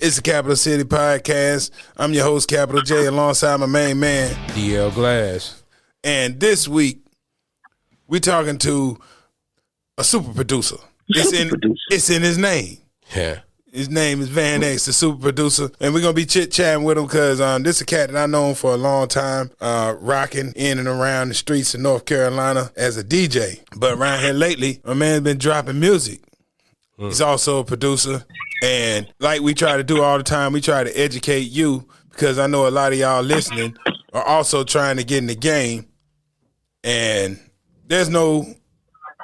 It's the Capital City Podcast. I'm your host, Capital J, alongside my main man, DL Glass. And this week, we're talking to a super producer. It's in his name. Yeah. His name is Vanex, the super producer. And we're going to be chit-chatting with him because this is a cat that I've known for a long time, rocking in and around the streets of North Carolina as a DJ. But around here lately, my man's been dropping music. He's also a producer. And like we try to do all the time, we try to educate you because I know a lot of y'all listening are also trying to get in the game. And there's no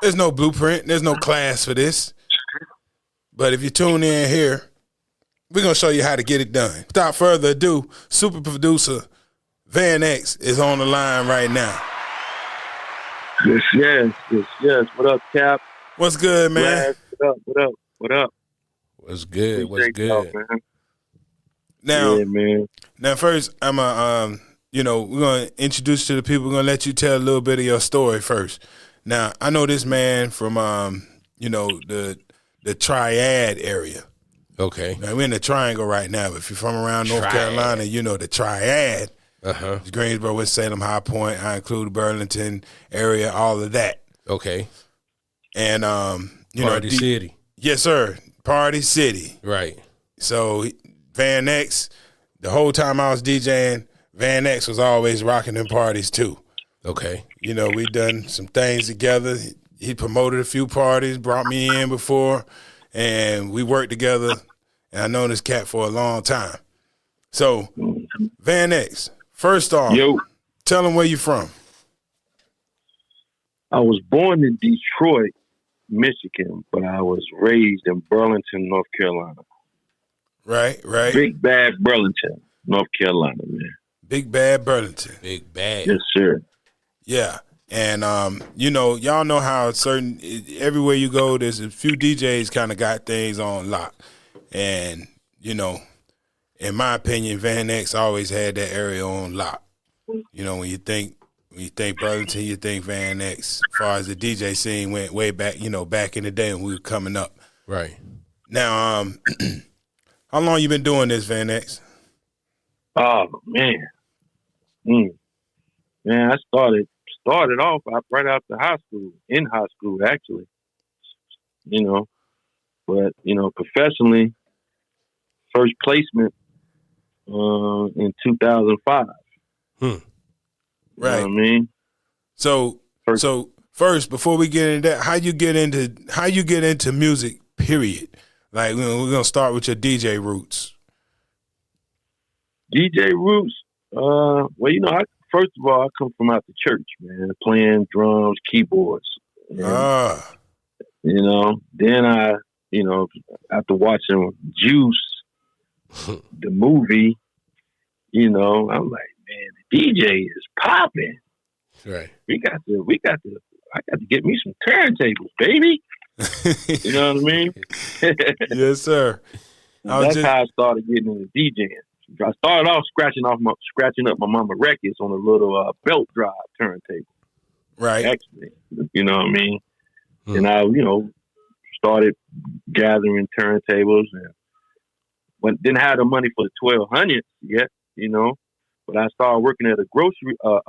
blueprint, there's no class for this. But if you tune in here, we're going to show you how to get it done. Without further ado, super producer Vanex is on the line right now. Yes. What up, Cap? What's good, man? What up? What's good? What's good? Now first, I'm we're going to introduce you to the people. We're going to let you tell a little bit of your story first. Now, I know this man from, the Triad area. Okay. Now, we're in the Triangle right now. If you're from around North Carolina, you know the Triad. It's Greensboro, West Salem, High Point. I include Burlington area, all of that. Okay. And, Party City. Yes, sir. Party City. Right. So, Vanex, the whole time I was DJing, Vanex was always rocking them parties too. Okay. We done some things together. He promoted a few parties, brought me in before, and we worked together. And I've known this cat for a long time. So, Vanex, first off, tell him where you from. I was born in Detroit, Michigan, but I was raised in Burlington, North Carolina. Right. Big bad Burlington, North Carolina, man. Big bad Burlington. Big bad. Yes, sir. Yeah. And, y'all know how everywhere you go, there's a few DJs kind of got things on lock. And, in my opinion, Vanex always had that area on lock. When you think Burlington, you think Vanex. As far as the DJ scene went way back, back in the day when we were coming up. Right. Now, how long you been doing this, Vanex? Oh, man. Man, I started off right after high school, in high school, actually. But, professionally, first placement in 2005. Right. You know what I mean? So first, before we get into that, how you get into music, period? Like, we're going to start with your DJ roots. DJ roots? First of all, I come from out the church, man, playing drums, keyboards. And, then I, after watching Juice, the movie, I'm like, man, the DJ is popping. Right. I got to get me some turntables, baby. You know what I mean? Yes, sir. That's how I started getting into DJing. I started off scratching up my mama records on a little belt drive turntable. Right. Actually, you know what I mean? And I, started gathering turntables and didn't have the money for the 1200s yet, but I started working at a grocery, a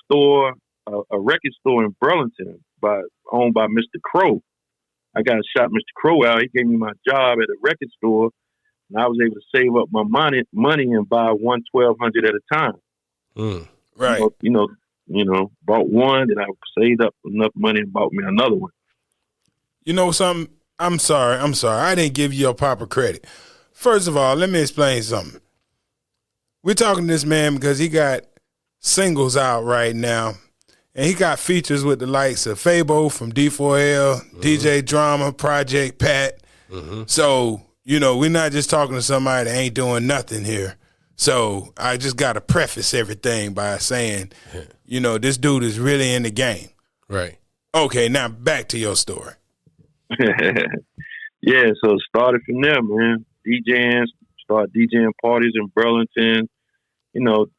store, a record store in Burlington owned by Mr. Crow. I got to shout Mr. Crow out. He gave me my job at a record store. And I was able to save up my money and buy 1200 at a time. Right. Bought one, then I saved up enough money and bought me another one. You know something? I'm sorry. I didn't give you your proper credit. First of all, let me explain something. We're talking to this man because he got singles out right now. And he got features with the likes of Fabo from D4L, DJ Drama, Project Pat. So, we're not just talking to somebody that ain't doing nothing here. So I just got to preface everything by saying, this dude is really in the game. Right. Okay, now back to your story. Yeah, so it started from there, man. Started DJing parties in Burlington,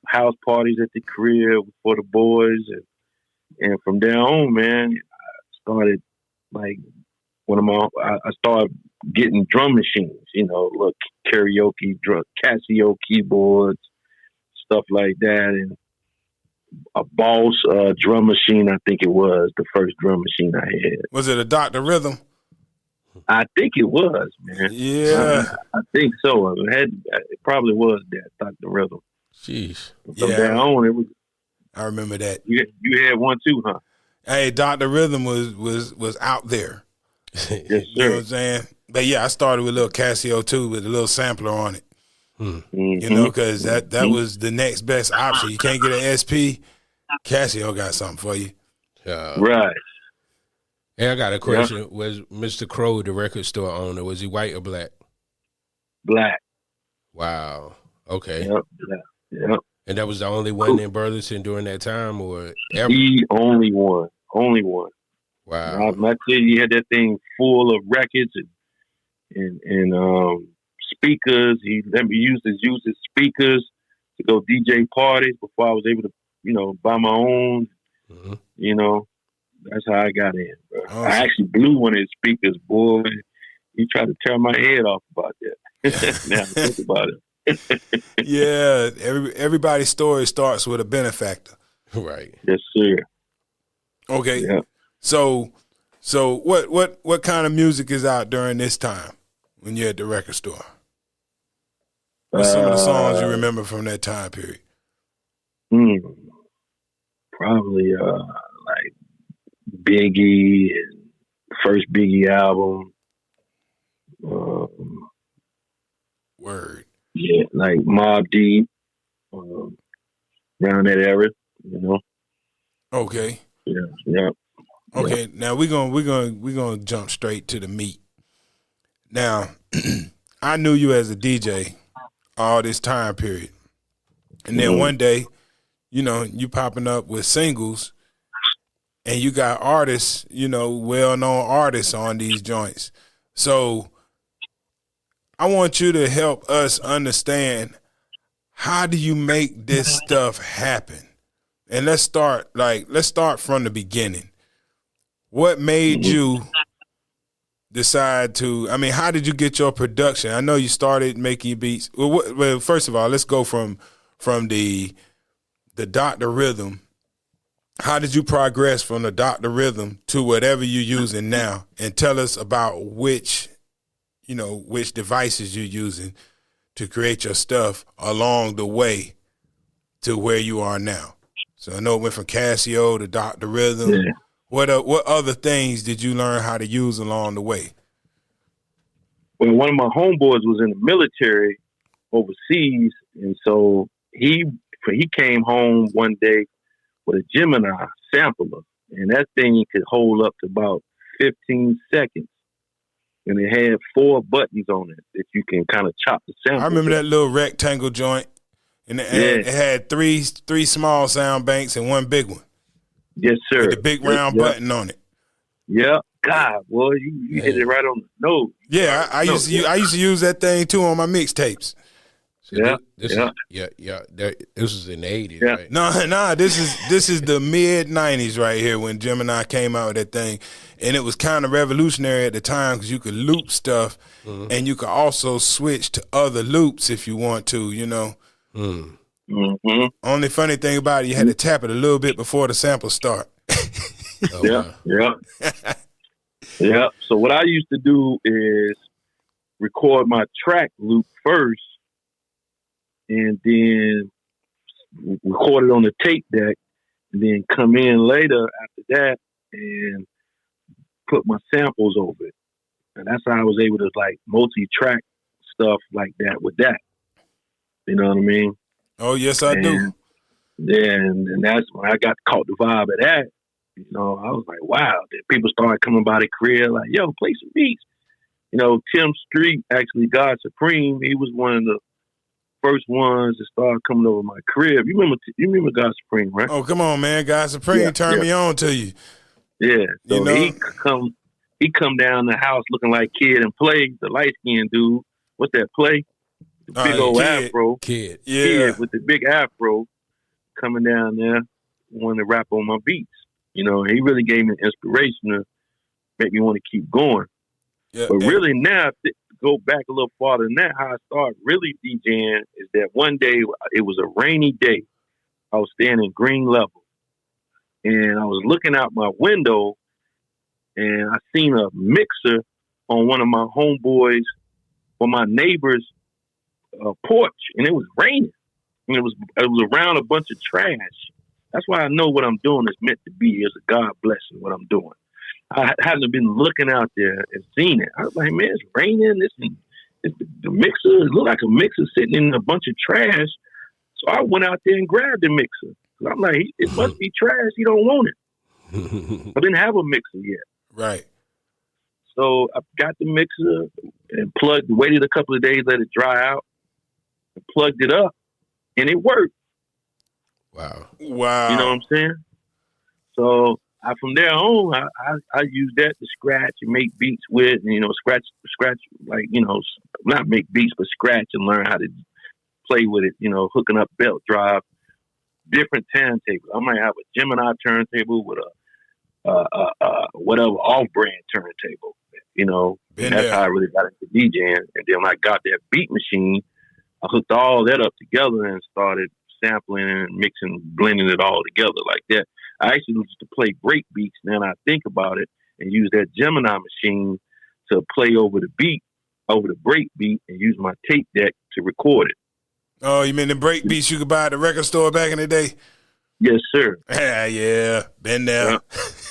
house parties at the crib for the boys. And from there on, man, I started I started getting drum machines, look, karaoke, Casio keyboards, stuff like that, and a Boss drum machine. I think it was the first drum machine I had. Was it a Dr. Rhythm? I think it was, man. Yeah, I think so. It probably was that Dr. Rhythm. Jeez. From there on, it was. I remember that. You had one too, huh? Hey, Dr. Rhythm was out there. Yes, sir. You know what I'm saying? But yeah, I started with a little Casio too, with a little sampler on it. Mm-hmm. Because that was the next best option. You can't get an SP, Casio got something for you. Right. Hey, I got a question. Yeah. Was Mr. Crow, the record store owner, was he white or black? Black. Wow. Okay. Yep. Yep. And that was the only one in Burleson during that time, or ever? The only one. Only one. Wow. I tell you, he had that thing full of records and speakers. He let me use his speakers to go DJ parties before I was able to, buy my own. Mm-hmm. That's how I got in, bro. Awesome. I actually blew one of his speakers, boy. He tried to tear my head off about that. Now I think about it. Yeah, everybody's story starts with a benefactor. Right. Yes, sir. Okay. Yeah. So what kind of music is out during this time when you're at the record store? What's some of the songs you remember from that time period? Probably like Biggie and first Biggie album. Word. Yeah, like Mobb Deep. Around that era, Okay. Yeah. Okay. Now we're gonna jump straight to the meat. Now, I knew you as a DJ all this time period, and then one day, you popping up with singles. And you got artists, well-known artists on these joints. So I want you to help us understand, how do you make this stuff happen? And let's start from the beginning. What made you decide to, how did you get your production? I know you started making beats. Well, first of all, let's go from the Dr. Rhythm. How did you progress from the Dr. Rhythm to whatever you're using now? And tell us about which devices you're using to create your stuff along the way to where you are now. So I know it went from Casio to Dr. Rhythm. Yeah. What other things did you learn how to use along the way? Well, one of my homeboys was in the military overseas, and so he came home one day with a Gemini sampler, and that thing could hold up to about 15 seconds. And it had 4 buttons on it that you can kind of chop the sample. I remember that little rectangle joint, and it had three small sound banks and one big one. Yes, sir. With the big round button on it. Yeah. God, boy, you hit it right on the nose. Yeah, I used to use that thing too on my mixtapes. So this was in the 80s, right? No, this is the mid 90s right here when Gemini came out with that thing, and it was kind of revolutionary at the time because you could loop stuff, and you could also switch to other loops if you want to, Only funny thing about it, you had to tap it a little bit before the sample start. Yeah. So what I used to do is record my track loop first, and then record it on the tape deck, and then come in later after that and put my samples over it. And that's how I was able to multi-track stuff like that with that. You know what I mean? Oh, yes, I do. And that's when I caught the vibe of that. I was like, wow. Then people started coming by the crib like, yo, play some beats. Tim Street, actually, God Supreme, he was one of the first ones that started coming over my crib. You remember God Supreme, right? Oh, come on, man. God Supreme turned me on to you. Yeah. So he come down the house looking like Kid and Play, the light-skinned dude. What's that, Play? The big old afro. Kid. Yeah. Kid with the big afro coming down there, wanting to rap on my beats. He really gave me inspiration to make me want to keep going. Yeah. But really now, to go back a little farther than that, how I started really DJing is that one day, it was a rainy day. I was staying in Green Level, and I was looking out my window, and I seen a mixer on one of my homeboys or my neighbor's porch, and it was raining, and it was around a bunch of trash. That's why I know what I'm doing is meant to be. It's a God blessing what I'm doing. I hadn't been looking out there and seen it. I was like, man, it's raining. The mixer, it looked like a mixer sitting in a bunch of trash. So I went out there and grabbed the mixer. I'm like, it must be trash. He don't want it. I didn't have a mixer yet. Right. So I got the mixer and waited a couple of days, let it dry out, and plugged it up, and it worked. Wow. You know what I'm saying? So from there on, I use that to scratch and make beats with, and, scratch, like, not make beats, but scratch and learn how to play with it, hooking up belt drive, different turntables. I might have a Gemini turntable with a whatever off-brand turntable, and that's how I really got into DJing. And then when I got that beat machine, I hooked all that up together and started sampling and mixing, blending it all together like that. I actually used to play break beats. Now I think about it, and use that Gemini machine to play over the beat, over the break beat, and use my tape deck to record it. Oh, you mean the break beats you could buy at the record store back in the day? Yes, sir. Yeah, been there.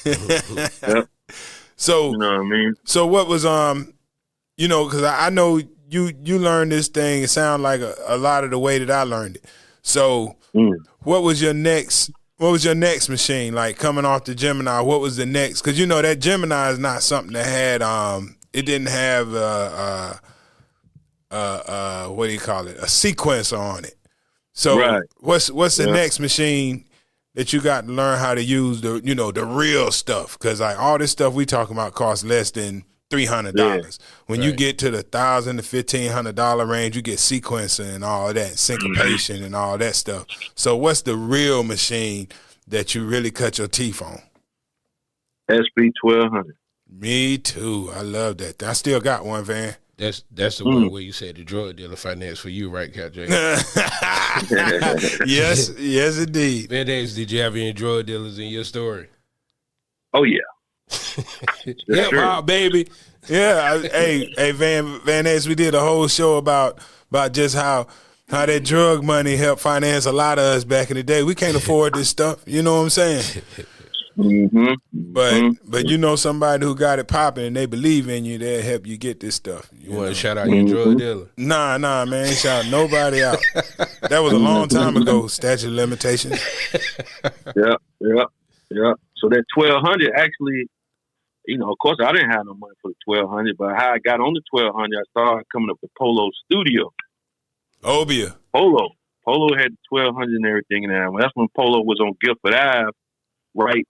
Yep. Yep. So, you know what I mean? So what was because I know you learned this thing. It sounded like a lot of the way that I learned it. So, what was your next machine, like, coming off the Gemini? What was the next? Because that Gemini is not something that had it didn't have what do you call it, a sequencer on it. So right. what's the next machine that you got to learn how to use the real stuff? Because like all this stuff we talking about costs less than $300. Yeah. When you get to the $1,000 to $1,500 range, you get sequencing and all that, syncopation and all that stuff. So what's the real machine that you really cut your teeth on? SB 1200. Me too. I love that. I still got one, Van. That's the one where you said the drug dealer finance for you, right, Cat J? Yes, indeed. Vanex, did you have any drug dealers in your story? Oh yeah. Yeah, wow, baby. Yeah, hey, Vanex, we did a whole show about just how that drug money helped finance a lot of us back in the day. We can't afford this stuff. You know what I'm saying? But somebody who got it popping and they believe in you, they'll help you get this stuff. You want to shout out your drug dealer? Nah, man, shout nobody out. That was a long time ago. Statute of limitations. Yeah. So that 1200 actually. Of course, I didn't have no money for the 1200, but how I got on the 1200, I started coming up with Polo Studio. Obia. Polo had the 1200 and everything, and that's when Polo was on Guilford Ave, right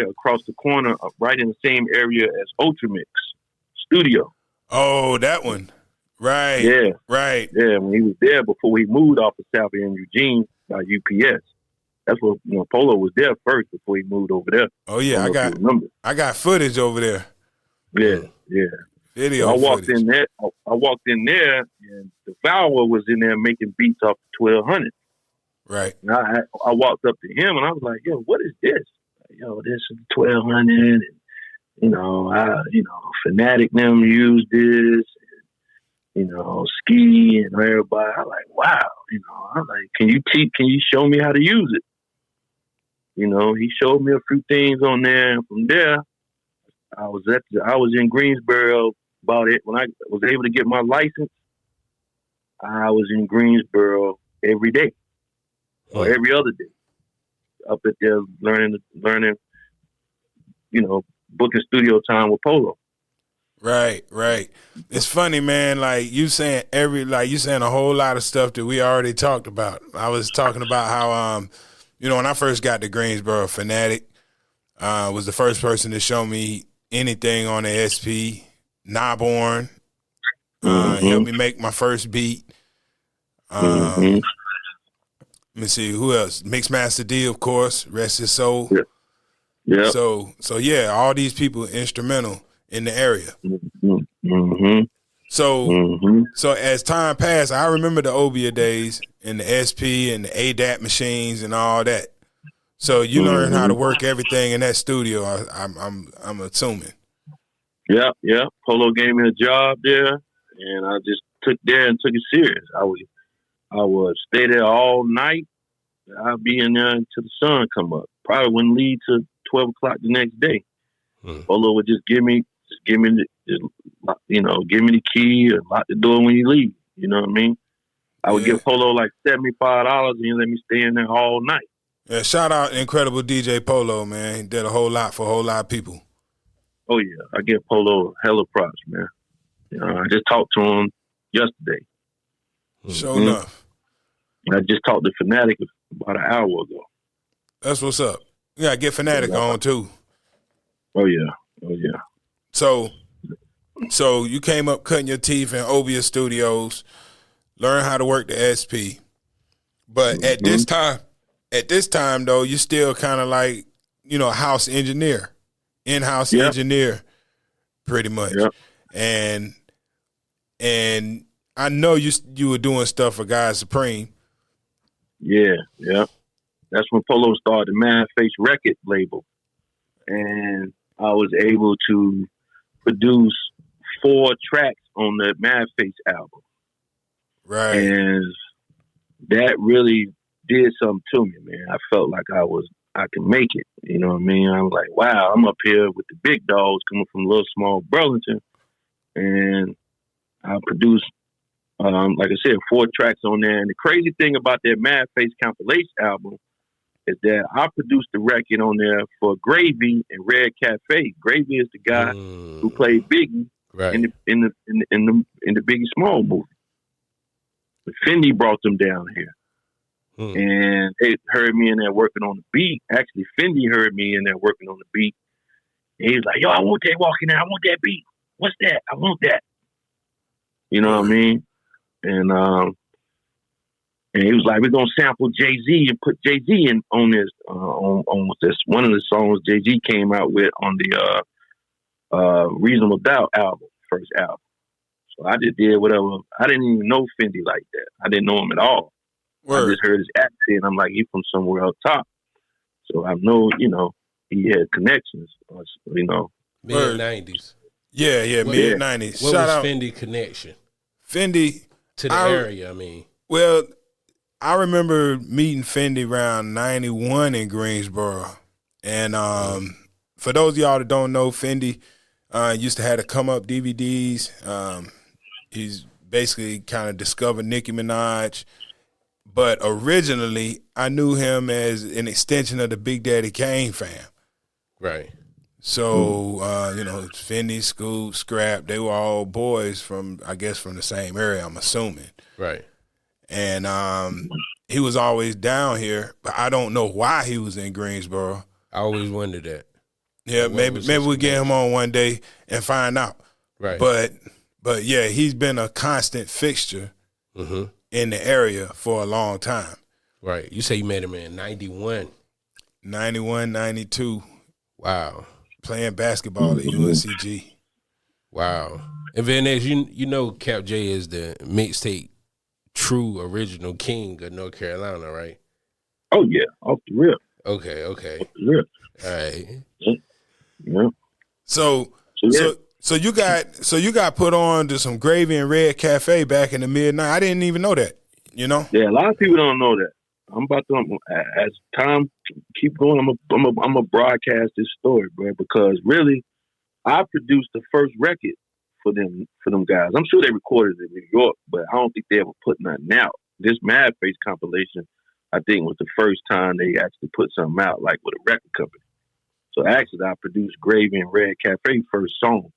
across the corner, right in the same area as Ultramix Studio. Oh, that one. Right. Yeah. Right. Yeah, when he was there before he moved off of South End Eugene by UPS. That's what Polo was there first before he moved over there. Oh yeah, I got footage over there. Yeah. Video. So I walked in there, and the Fowler was in there making beats off the 1200. Right. And I walked up to him and I was like, "Yo, what is this? This is 1200." And Fanatic them use this. Ski and everybody. I'm like, wow. I'm like, can you show me how to use it? He showed me a few things on there, and from there, I was in Greensboro about it. When I was able to get my license, I was in Greensboro every day or every other day, up at there learning, booking studio time with Polo. Right. It's funny, man. Like you saying a whole lot of stuff that we already talked about. I was talking about how when I first got to Greensboro, Fanatic was the first person to show me anything on the SP. Nobborn helped me make my first beat. Let me see who else. Mixmaster D, of course. Rest his soul. Yeah. So yeah, all these people instrumental in the area. Mm-hmm. So as time passed, I remember the Obia days and the SP and the ADAT machines and all that. So you learned how to work everything in that studio. I'm assuming. Yeah. Polo gave me a job there, and I just took it serious. I would stay there all night. I'd be in there until the sun come up. Probably wouldn't leave till 12 o'clock the next day. Polo would just give me the key and lock the door when you leave. You know what I mean? I would give Polo like $75 and he let me stay in there all night. Yeah, shout out incredible DJ Polo, man. He did a whole lot for a whole lot of people. Oh yeah, I give Polo hella props, man. I just talked to him yesterday. Sure enough. I just talked to Fanatic about an hour ago. That's what's up. You gotta get Fanatic on too. Oh yeah. So you came up cutting your teeth in Obia Studios, learn how to work the SP. But at this time though, you still kind of like, house engineer, in-house engineer, pretty much. Yep. And I know you were doing stuff for God Supreme. Yeah. That's when Polo started the Man Face record label. And I was able to produce 4 tracks on the Man Face album. Right. And that really did something to me, man. I felt like I could make it. You know what I mean? I was like, wow, I'm up here with the big dogs coming from little small Burlington. And I produced, like I said, 4 tracks on there. And the crazy thing about that Man Face compilation album is that I produced the record on there for Gravy and Red Cafe. Gravy is the guy who played Biggie in the Biggie Small movie. But Fendi brought them down here. And they heard me in there working on the beat. Actually, Fendi heard me in there working on the beat. And he's like, yo, I want that walking out. I want that beat. What's that? I want that. You know what I mean? And he was like, we're going to sample Jay-Z and put Jay-Z in on this, on this. One of the songs Jay-Z came out with on the Reasonable Doubt album, first album. So I just did whatever. I didn't even know Fendi like that. I didn't know him at all. Word. I just heard his accent. I'm like, he's from somewhere up top. So I know, he had connections, Mid-90s. Yeah, mid-90s. What was Fendi connection? Fendi. To the area, I mean. Well, I remember meeting Fendi around 91 in Greensboro. And for those of y'all that don't know, Fendi used to have the Come Up DVDs. He's basically kind of discovered Nicki Minaj. But originally, I knew him as an extension of the Big Daddy Kane fam. Right. So, Fendi, Scoop, Scrap, they were all boys from the same area, I'm assuming. Right. And he was always down here, but I don't know why he was in Greensboro. I always wondered that. Yeah, maybe we'll get him on one day and find out. Right. But yeah, he's been a constant fixture in the area for a long time. Right. You say you met him in 91. 91, 92. Wow. Playing basketball at UNCG. Wow. And Vanex, you know Cap J is the mixtape true original king of North Carolina, right? Oh yeah, off the rip. Okay. Off the rip. All right. Yeah. So you got put on to some Gravy and Red Cafe back in the mid-90s. I didn't even know that. Yeah, a lot of people don't know that. I'm about to, as time keep going, I'm a broadcast this story, bro, because really, I produced the first record for them guys. I'm sure they recorded it in New York, but I don't think they ever put nothing out. This Mad Face compilation, I think, was the first time they actually put something out, like with a record company. So actually, I produced Gravy and Red Cafe first song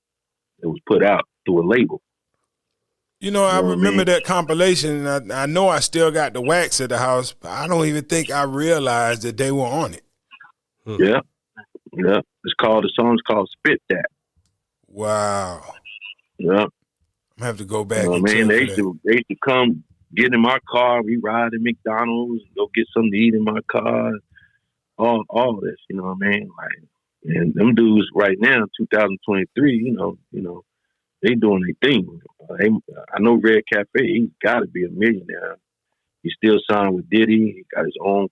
that was put out through a label. I remember that compilation, and I know I still got the wax at the house, but I don't even think I realized that they were on it. Yeah. The song's called Spit That. Wow. Yeah. I'm going to have to go back and man, they used to come get in my car, we ride to McDonald's, go get something to eat in my car, all this, you know what I mean? Like, And them dudes right now, 2023, they doing their thing. I know Red Cafe, he's got to be a millionaire. He's still signed with Diddy. He got his own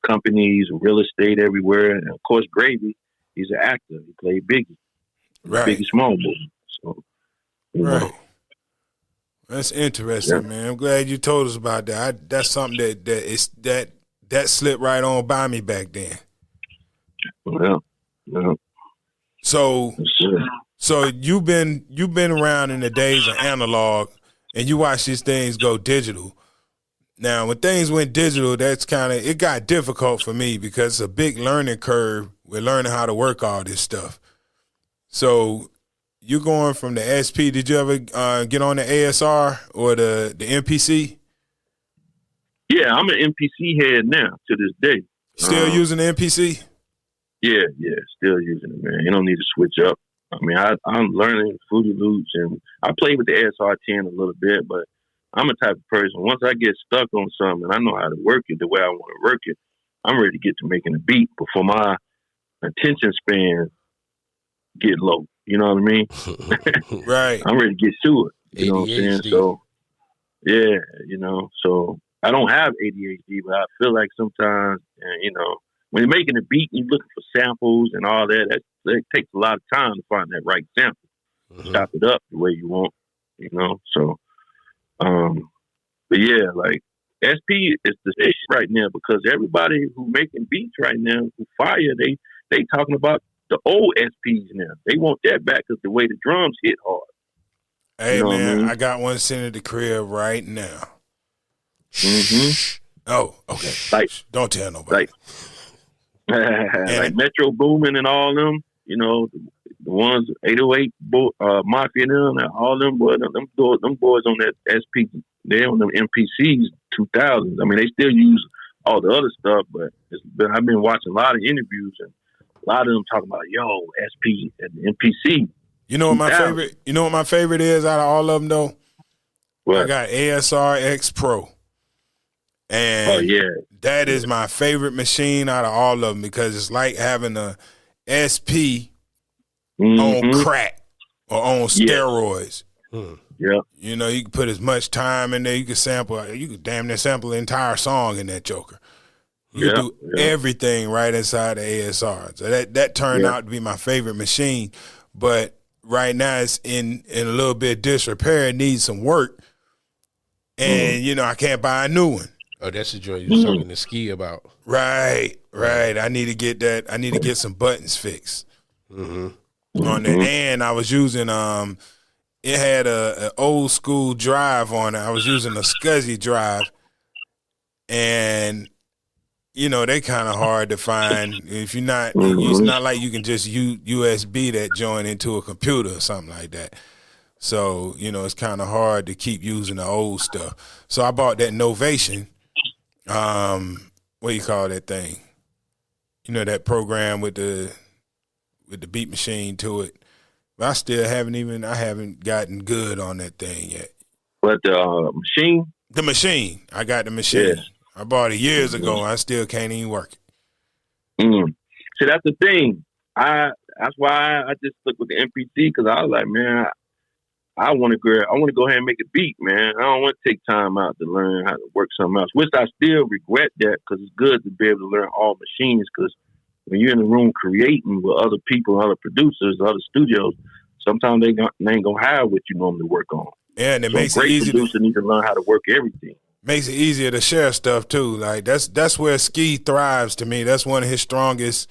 companies, real estate everywhere. And of course, Gravy, he's an actor. He played Biggie. Right. Biggie Small movie. So, right. That's interesting, man. I'm glad you told us about that. That's something that slipped right on by me back then. Well. So you've been around in the days of analog, and you watch these things go digital. Now, when things went digital, it got difficult for me because it's a big learning curve. We're learning how to work all this stuff. So you're going from the SP. Did you ever get on the ASR or the MPC? Yeah, I'm an MPC head now to this day. Still using the MPC? Yeah, still using it, man. You don't need to switch up. I mean, I'm learning Fruity Loops, and I play with the ASR 10 a little bit, but I'm a type of person, once I get stuck on something and I know how to work it the way I want to work it, I'm ready to get to making a beat before my attention span get low. You know what I mean? Right. I'm ready to get to it. You know what I'm saying? So, yeah, so I don't have ADHD, but I feel like sometimes, when you're making a beat, you're looking for samples and all that. That takes a lot of time to find that right sample. Chop it up the way you want, So, but yeah, like SP is the shit right now because everybody who making beats right now, who fire, they talking about the old SPs now. They want that back because the way the drums hit hard. Hey, man, I got one sitting at the crib right now. Oh, okay. Like, don't tell nobody. Like Metro Boomin and all them, the ones 808 Mafia and them, all them boys, them boys on that SP, they on them MPCs 2000s. I mean, they still use all the other stuff, but I've been watching a lot of interviews and a lot of them talking about SP and MPC. You know what my favorite? You know what my favorite is out of all of them though? What? I got ASR X Pro. And that is my favorite machine out of all of them because it's like having a SP on crack or on steroids. Yeah. You can put as much time in there. You can damn near sample the entire song in that joker. You can do everything right inside the ASR. So that turned out to be my favorite machine. But right now it's in a little bit of disrepair. It needs some work. And, I can't buy a new one. Oh, that's the joint you was talking to Ski about. Right. I need to get that. I need to get some buttons fixed on that. And I was using it had a old school drive on it. I was using a SCSI drive, and they kind of hard to find. If you're not, it's not like you can just USB that joint into a computer or something like that. So it's kind of hard to keep using the old stuff. So I bought that Novation. What do you call that thing? That program with the beat machine to it. But I still haven't gotten good on that thing yet. But the machine? The machine. I got the machine. Yeah. I bought it years ago. I still can't even work it. See, that's the thing. That's why I just stuck with the MPC because I was like, man, I want to go ahead and make a beat, man. I don't want to take time out to learn how to work something else, which I still regret that because it's good to be able to learn all machines because when you're in the room creating with other people, other producers, other studios, sometimes they ain't going to have what you normally work on. Yeah, and it makes it easier. Producer need to learn how to work everything. Makes it easier to share stuff, too. Like, that's where Ski thrives to me. That's one of his strongest,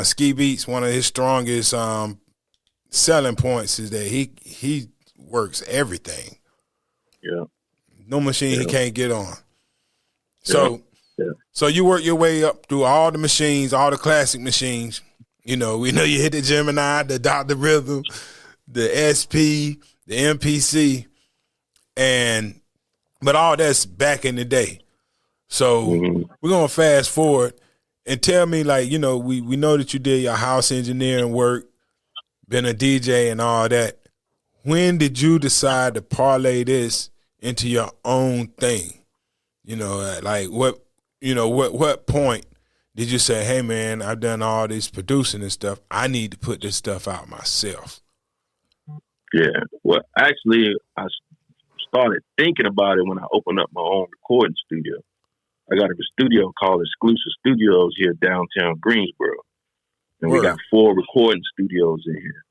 Ski Beats, one of his strongest selling points is that he works everything. Yeah. No machine he can't get on. So so you work your way up through all the machines, all the classic machines. We know you hit the Gemini, the Dr. Rhythm, the SP, the MPC, but all that's back in the day. So we're gonna fast forward and tell me, like, we know that you did your house engineering work, been a DJ and all that. When did you decide to parlay this into your own thing? Like what point did you say, hey, man, I've done all this producing and stuff. I need to put this stuff out myself? Yeah. Well, actually, I started thinking about it when I opened up my own recording studio. I got a studio called Exclusive Studios here downtown Greensboro. And we got 4 recording studios in here.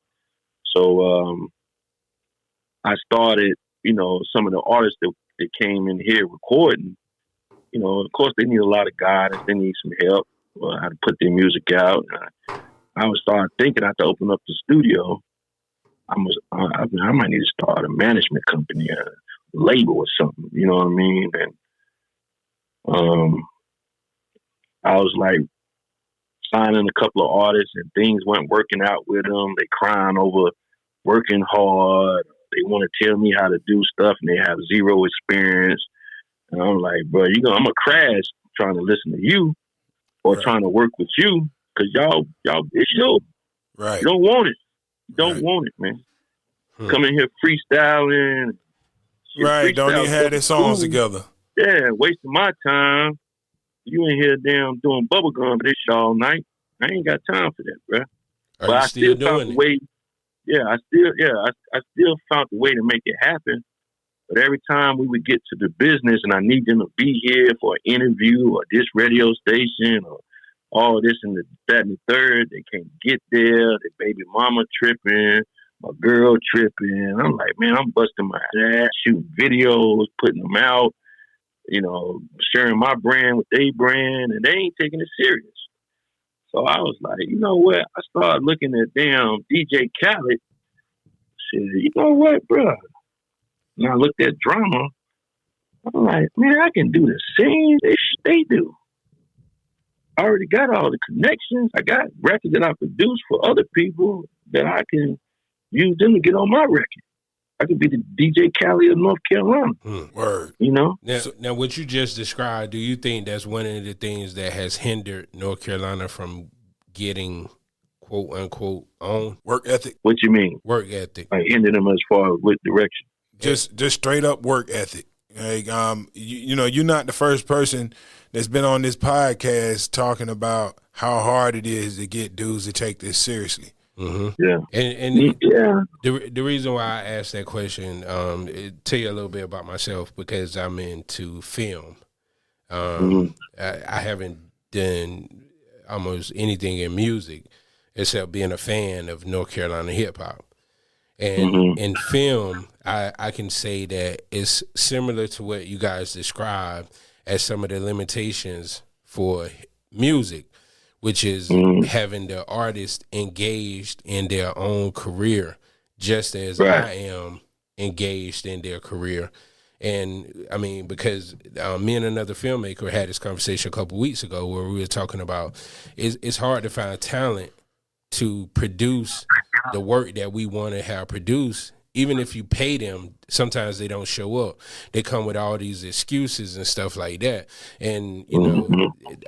So I started, some of the artists that came in here recording, of course they need a lot of guidance. They need some help how to put their music out. I would start thinking I have to open up the studio. I might need to start a management company, a label or something. You know what I mean? And I was like signing a couple of artists, and things weren't working out with them. They crying over working hard. They want to tell me how to do stuff, and they have zero experience. And I'm like, bro, I'm gonna crash trying to listen to you or trying to work with you because y'all, it's you. Right. You don't want it. You don't want it, man. Come in here freestyling. Right. Don't even have their songs together. Yeah, wasting my time. You in here damn doing bubblegum this all night. I ain't got time for that, bro. But I still doing it? I still found a way to make it happen. But every time we would get to the business and I need them to be here for an interview or this radio station or all this and that and the third, they can't get there. Their baby mama tripping, my girl tripping. I'm like, man, I'm busting my ass, shooting videos, putting them out, sharing my brand with their brand, and they ain't taking it serious. So I was like, you know what? I started looking at damn DJ Khaled. Said, you know what, bro? And I looked at drama. I'm like, man, I can do the same they do. I already got all the connections. I got records that I produce for other people that I can use them to get on my record. I could be the DJ Khaled of North Carolina. Word. Now, what you just described, do you think that's one of the things that has hindered North Carolina from getting quote unquote on? Work ethic. What you mean? Work ethic. Like hindered them as far as what direction? Just straight up work ethic. Like, you're not the first person that's been on this podcast talking about how hard it is to get dudes to take this seriously. Mm-hmm. Yeah. And yeah. The reason why I asked that question, tell you a little bit about myself, because I'm into film. I haven't done almost anything in music except being a fan of North Carolina hip hop. And in film, I can say that it's similar to what you guys described as some of the limitations for music, which is having the artist engaged in their own career, just as I am engaged in their career. And I mean, because me and another filmmaker had this conversation a couple weeks ago where we were talking about it's hard to find talent to produce the work that we want to have produced. Even if you pay them, sometimes they don't show up. They come with all these excuses and stuff like that. And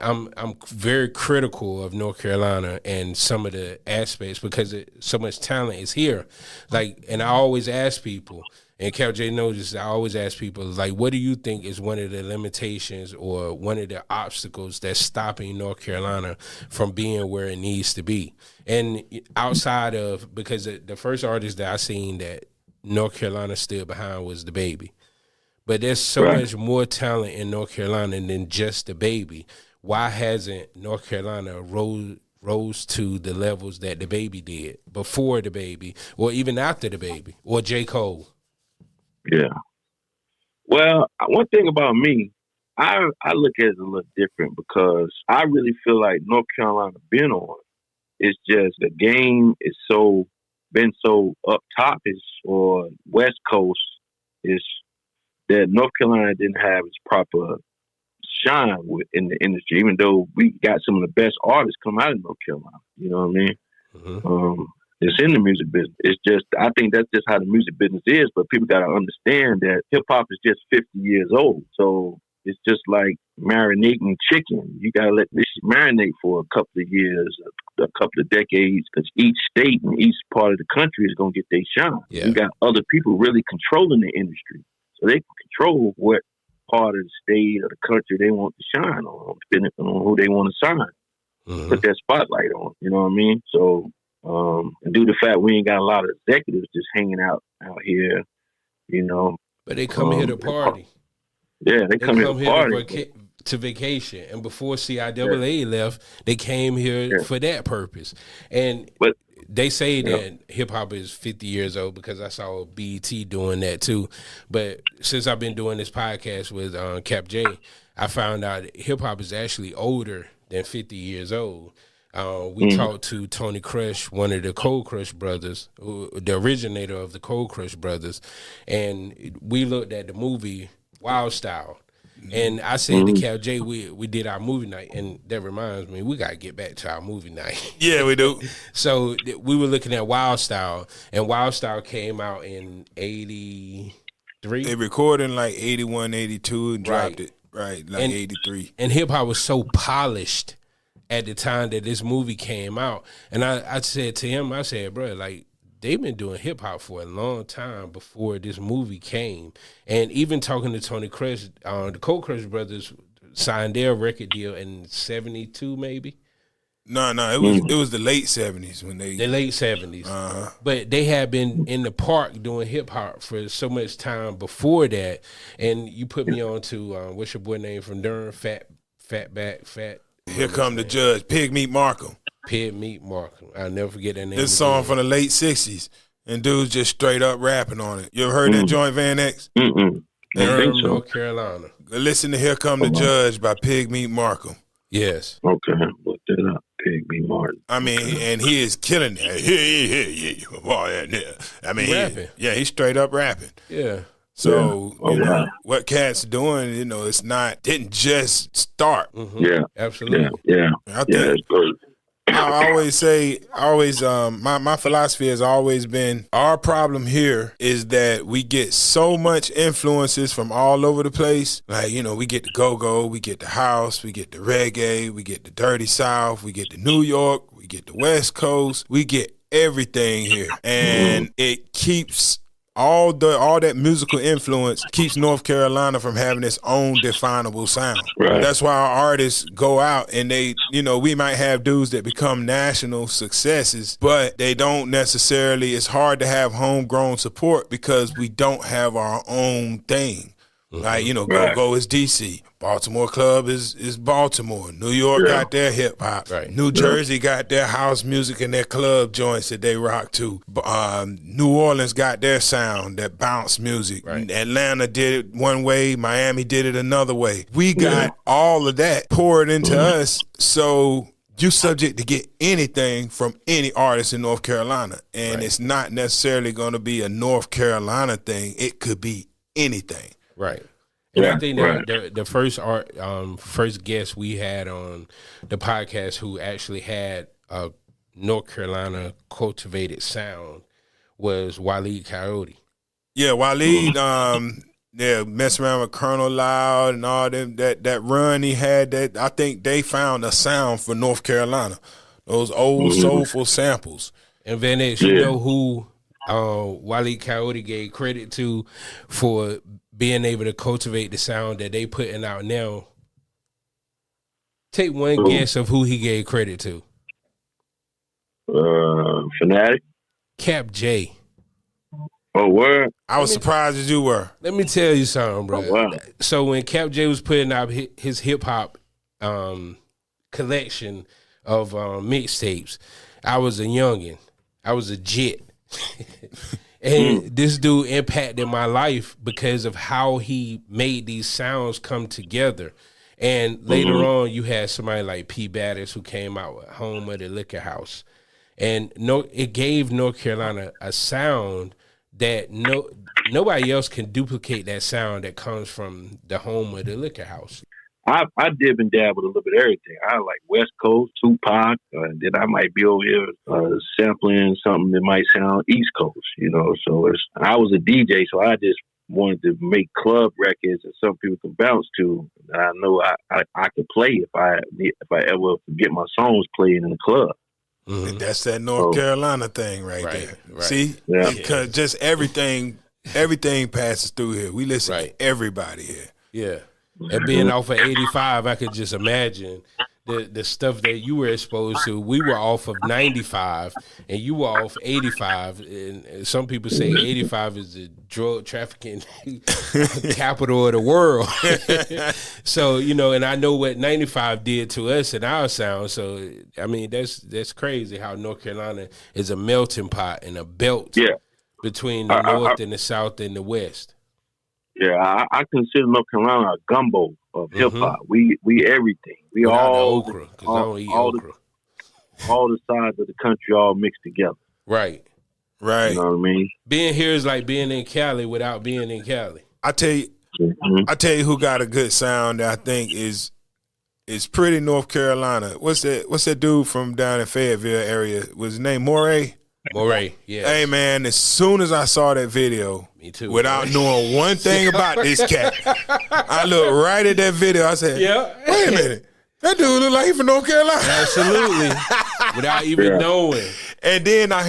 I'm very critical of North Carolina and some of the aspects because so much talent is here. Like, and I always ask people, and Cal J knows this, I always ask people, like, what do you think is one of the limitations or one of the obstacles that's stopping North Carolina from being where it needs to be? And outside of, because the first artist that I seen that North Carolina stood behind was the Baby. But there's so much more talent in North Carolina than just the Baby. Why hasn't North Carolina rose to the levels that the Baby did before the Baby, or even after the Baby, or J. Cole? Yeah. Well, one thing about me, I look at it a little different because I really feel like North Carolina been on. It's just the game is been so up top-ish or West Coast is that North Carolina didn't have its proper shine in the industry, even though we got some of the best artists come out of North Carolina. You know what I mean? It's in the music business. It's just, I think that's just how the music business is, but people got to understand that hip-hop is just 50 years old. So it's just like marinating chicken. You got to let this marinate for a couple of years, a couple of decades, because each state and each part of the country is going to get their shine. Yeah. You got other people really controlling the industry. So they can control what part of the state or the country they want to shine on, depending on who they want to sign. put that spotlight on. You know what I mean? So, and due to the fact we ain't got a lot of executives just hanging out here, you know. But they come here to party. Yeah, they come here to party. To vacation, and before CIAA left, they came here for that purpose. And they say that hip hop is 50 years old because I saw BET doing that too. But since I've been doing this podcast with Cap J, I found out hip hop is actually older than 50 years old. We talked to Tony Crush, one of the Cold Crush brothers, the originator of the Cold Crush brothers, and we looked at the movie Wild Style. And I said to Cal J, we did our movie night, and that reminds me, we got to get back to our movie night. Yeah, we do. So we were looking at Wild Style, and Wild Style came out in 83. They recorded in like 81, 82 and dropped it, like 83. And hip-hop was so polished at the time that this movie came out. And I said to him, I said, bro, like, they've been doing hip hop for a long time before this movie came. And even talking to Tony Crush, the Cold Crush brothers signed their record deal in 72, maybe. No, it was the late 70s when they. The late 70s. But they had been in the park doing hip hop for so much time before that. And you put me on to what's your boy name from Durham? Fat. Here come the judge, Pig Meat Markham. Pig Meat Markham. I'll never forget that name. This song from the late 60s, and dudes just straight up rapping on it. You ever heard that joint, Vanex? Durham, North Carolina. Listen to Here Come the Judge by Pig Meat Markham. Yes. Okay, look that up. Pig Meat Martin. I mean, and he is killing it. I mean, he's straight up rapping. Yeah. So, you know, what Cat's doing, you know, didn't just start. Yeah. Absolutely. Yeah. I think, I always say, my philosophy has always been, our problem here is that we get so much influences from all over the place. Like, you know, we get the go-go, we get the house, we get the reggae, we get the dirty South, we get the New York, we get the West Coast, we get everything here. And it keeps all that musical influence keeps North Carolina from having its own definable sound. Right. That's why our artists go out and they, you know, we might have dudes that become national successes, but they don't necessarily, it's hard to have homegrown support because we don't have our own thing. Like, you know, Go-Go is DC. Baltimore Club is Baltimore. New York got their hip-hop. Right. New Jersey got their house music and their club joints that they rock to. New Orleans got their sound, that bounce music. Right. Atlanta did it one way. Miami did it another way. We got all of that poured into us, so you subject to get anything from any artist in North Carolina. And it's not necessarily going to be a North Carolina thing. It could be anything. Right. And I think that the first guest we had on the podcast who actually had a North Carolina cultivated sound was Waleed Coyote. Yeah, Waleed, messing around with Colonel Loud and all them, that run he had, that I think they found a sound for North Carolina. Those old soulful samples. And Vanex, you know who Waleed Coyote gave credit to for being able to cultivate the sound that they putting out now? Take one guess of who he gave credit to. Fanatic? Cap J. Oh, word? I was surprised as you were. Let me tell you something, bro. Oh, wow. So when Cap J was putting out his hip-hop collection of mixtapes, I was a youngin'. I was a jit. And this dude impacted my life because of how he made these sounds come together. And later on, you had somebody like P. Badders who came out with Home of the Liquor House. And it gave North Carolina a sound that nobody else can duplicate, that sound that comes from the Home of the Liquor House. I dib and dab with a little bit of everything. I like West Coast, Tupac, then I might be over here sampling something that might sound East Coast, you know. So I was a DJ, so I just wanted to make club records that some people can bounce to. I know I could play if I ever get my songs played in the club. And that's that North Carolina thing right there. Right. See? Because just everything passes through here. We listen to everybody here. Yeah. And being off of 85, I could just imagine the stuff that you were exposed to. We were off of 95, and you were off 85. And some people say 85 is the drug trafficking capital of the world. So, you know, and I know what 95 did to us and our sound. So, I mean, that's crazy how North Carolina is a melting pot and a belt between the North and the South and the West. Yeah, I consider North Carolina a gumbo of hip hop. We everything. We Without all the okra, because I don't eat okra. All the sides of the country all mixed together. Right. You know what I mean? Being here is like being in Cali without being in Cali. I tell you who got a good sound that I think is pretty North Carolina. What's that dude from down in Fayetteville area? Was his name Moray? Moray, yeah. Hey man, as soon as I saw that video, me too, without knowing one thing about this cat, I looked right at that video. I said, wait a minute. That dude look like he from North Carolina. Absolutely. Without even knowing. And then I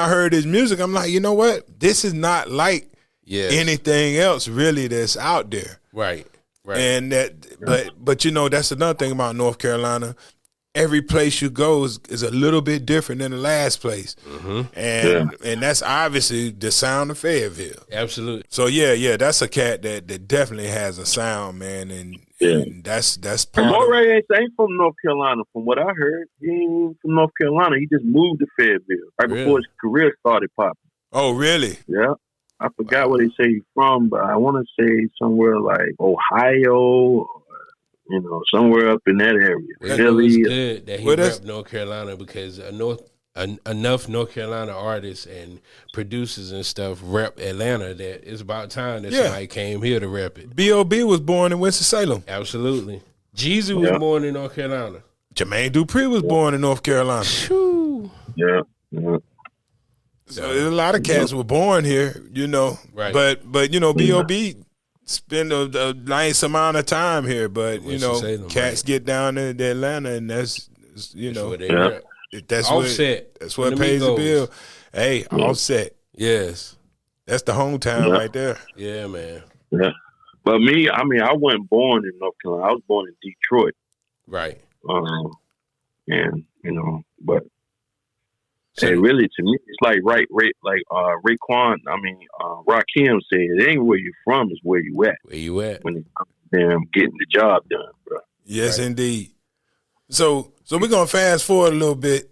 heard his music. I'm like, you know what? This is not like anything else really that's out there. Right. And but you know, that's another thing about North Carolina. Every place you go is a little bit different than the last place. And that's obviously the sound of Fayetteville. Absolutely. So yeah, that's a cat that definitely has a sound, man, and that's part Moray ain't from North Carolina. From what I heard, he ain't from North Carolina. He just moved to Fayetteville before his career started popping. Oh, really? Yeah. I forgot where they say he's from, but I want to say somewhere like Ohio, you know, somewhere up in that area. Philly. It's good that he repped North Carolina because enough North Carolina artists and producers and stuff rep Atlanta that it's about time that somebody came here to rep it. B.O.B. was born in Winston-Salem. Absolutely. Jeezy was born in North Carolina. Jermaine Dupri was born in North Carolina. Yeah. So there's a lot of cats were born here, you know. Right. But you know, B.O.B. spend a nice amount of time here, but you know, cats get down to Atlanta, and that's Offset. That's what pays the bill. Hey, Offset. Yes, that's the hometown right there. Yeah, man. Yeah, but me, I mean, I wasn't born in North Carolina. I was born in Detroit. Right. And you know, but. Hey, really, to me, it's like Raekwon. I mean, Rakim said, "It ain't where you from; it's where you at." Where you at? When it comes to them getting the job done, bro. Yes, indeed. So we're gonna fast forward a little bit.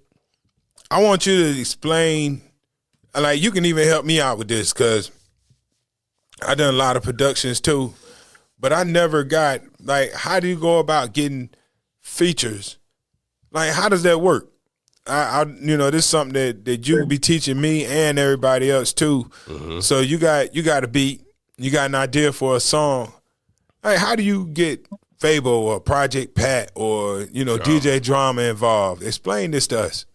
I want you to explain. Like, you can even help me out with this because I done a lot of productions too, but I never got how do you go about getting features? Like, how does that work? I you know, this is something that you be teaching me and everybody else too. So you got a beat, you got an idea for a song. Hey, how do you get Fable or Project Pat or, you know, DJ Drama involved? Explain this to us.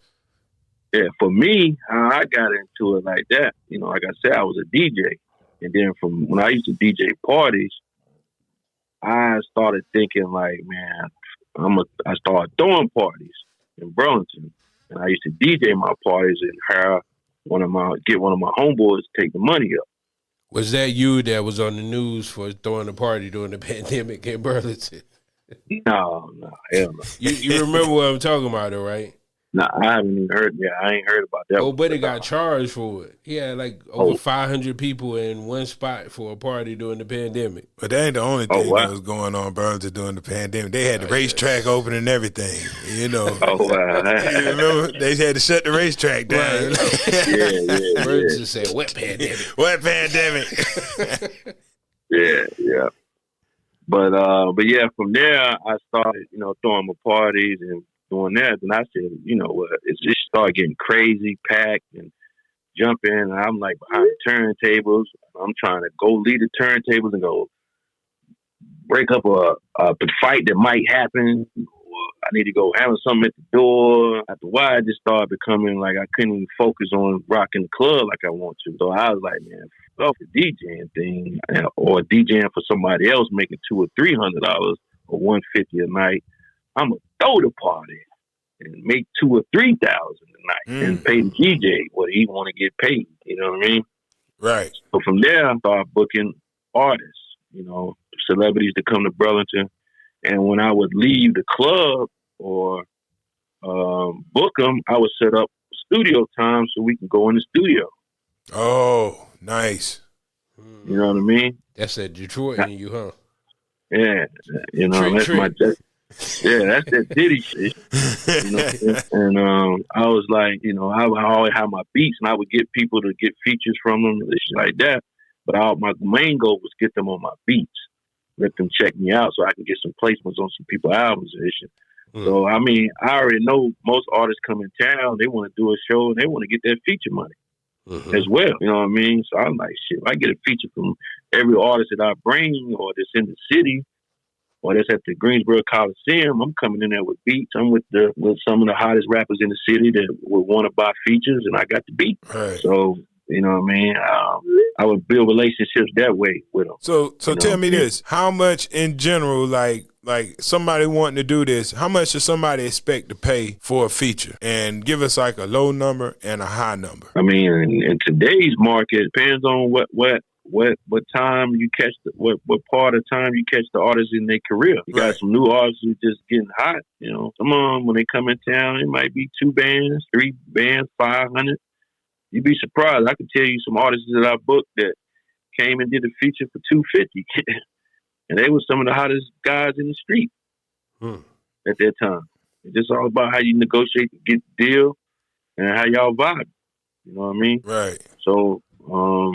Yeah, for me, how I got into it like that, you know, like I said, I was a DJ. And then from when I used to DJ parties, I started thinking like, man, I started throwing parties in Burlington. And I used to DJ my parties and hire get one of my homeboys to take the money up. Was that you that was on the news for throwing a party during the pandemic in Burlington? No, hell no. You remember what I'm talking about, though, right? No, I haven't even heard. Yeah, I ain't heard about that. Oh, but it got charged for it. He had like over 500 people in one spot for a party during the pandemic. But that ain't the only thing that was going on in Burlington during the pandemic. They had the racetrack open and everything, you know. Oh, wow. You remember? They had to shut the racetrack down. Yeah. Birds just said, wet pandemic. Wet pandemic. Yeah. But yeah, from there, I started, you know, throwing my parties and doing that, and I said, you know, it just started getting crazy, packed, and jumping. And I'm like behind turntables. I'm trying to go lead the turntables and go break up a fight that might happen. I need to go handle something at the door. After a while, I just started becoming like I couldn't even focus on rocking the club like I want to. So I was like, man, off the DJing thing, or DJing for somebody else making $200 or $300 or $150 a night. I'm gonna throw the party and make $2,000 or $3,000 a night and pay the DJ what he want to get paid. You know what I mean? Right. So from there, I started booking artists, you know, celebrities to come to Burlington. And when I would leave the club, or book them, I would set up studio time so we can go in the studio. Oh, nice. You know what I mean? That's that Detroit in you, huh? Yeah, you know, that's that Diddy shit. You know, and I was like, you know, I would always have my beats, and I would get people to get features from them and shit like that. But my main goal was get them on my beats, let them check me out, so I can get some placements on some people's albums and shit. So I mean, I already know most artists come in town, they want to do a show and they want to get that feature money as well. You know what I mean? So I'm like, shit, if I get a feature from every artist that I bring, or that's in the city, or that's at the Greensboro Coliseum, I'm coming in there with beats. I'm with some of the hottest rappers in the city that would want to buy features, and I got the beat. Right. So, you know what I mean? I would build relationships that way with them. So tell me this: how much in general, like somebody wanting to do this, how much does somebody expect to pay for a feature? And give us like a low number and a high number. I mean, in today's market, it depends on what time you catch what part of time you catch the artists in their career. You got some new artists who just getting hot. You know, some of them, when they come in town, it might be 2 bands, 3 bands, 500. You'd be surprised. I can tell you some artists that I booked that came and did a feature for $250, and they were some of the hottest guys in the street at that time. It's just all about how you negotiate to get the deal and how y'all vibe. You know what I mean? Right. So,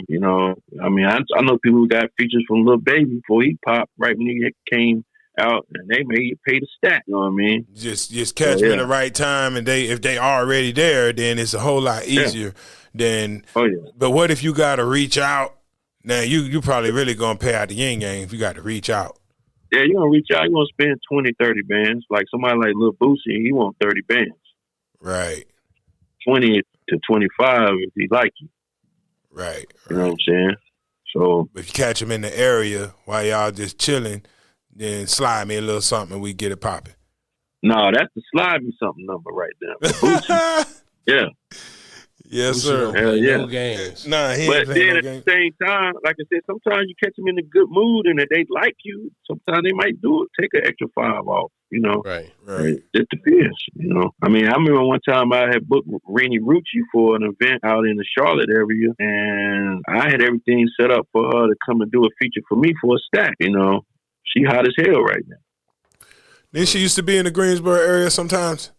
you know, I mean, I know people who got features from Lil Baby before he popped, right when he came out, and they made you pay the stack. You know what I mean? Just catch them in the right time, and if they already there, then it's a whole lot easier than. Oh yeah. But what if you got to reach out? Now you probably really gonna pay out the yin yang if you got to reach out. Yeah, you're gonna reach out. You're gonna spend 20, 30 bands. Like somebody like Lil Boosie, he want 30 bands. Right. 20 to 25 if he like you. Right. You know what I'm saying? So if you catch him in the area while y'all just chilling, then slide me a little something and we get it popping. No, that's the slide me something number right there. Boosie, yeah. Yes, sir. Hell yeah. No games. Nah, he but ain't then playing at no the same time, like I said, sometimes you catch them in a good mood and if they like you, sometimes they might do it, take an extra 5 off, you know. Right. It depends, you know. I mean, I remember one time I had booked Renee Rucci for an event out in the Charlotte area, and I had everything set up for her to come and do a feature for me for a stack, you know. She hot as hell right now. Then she used to be in the Greensboro area sometimes?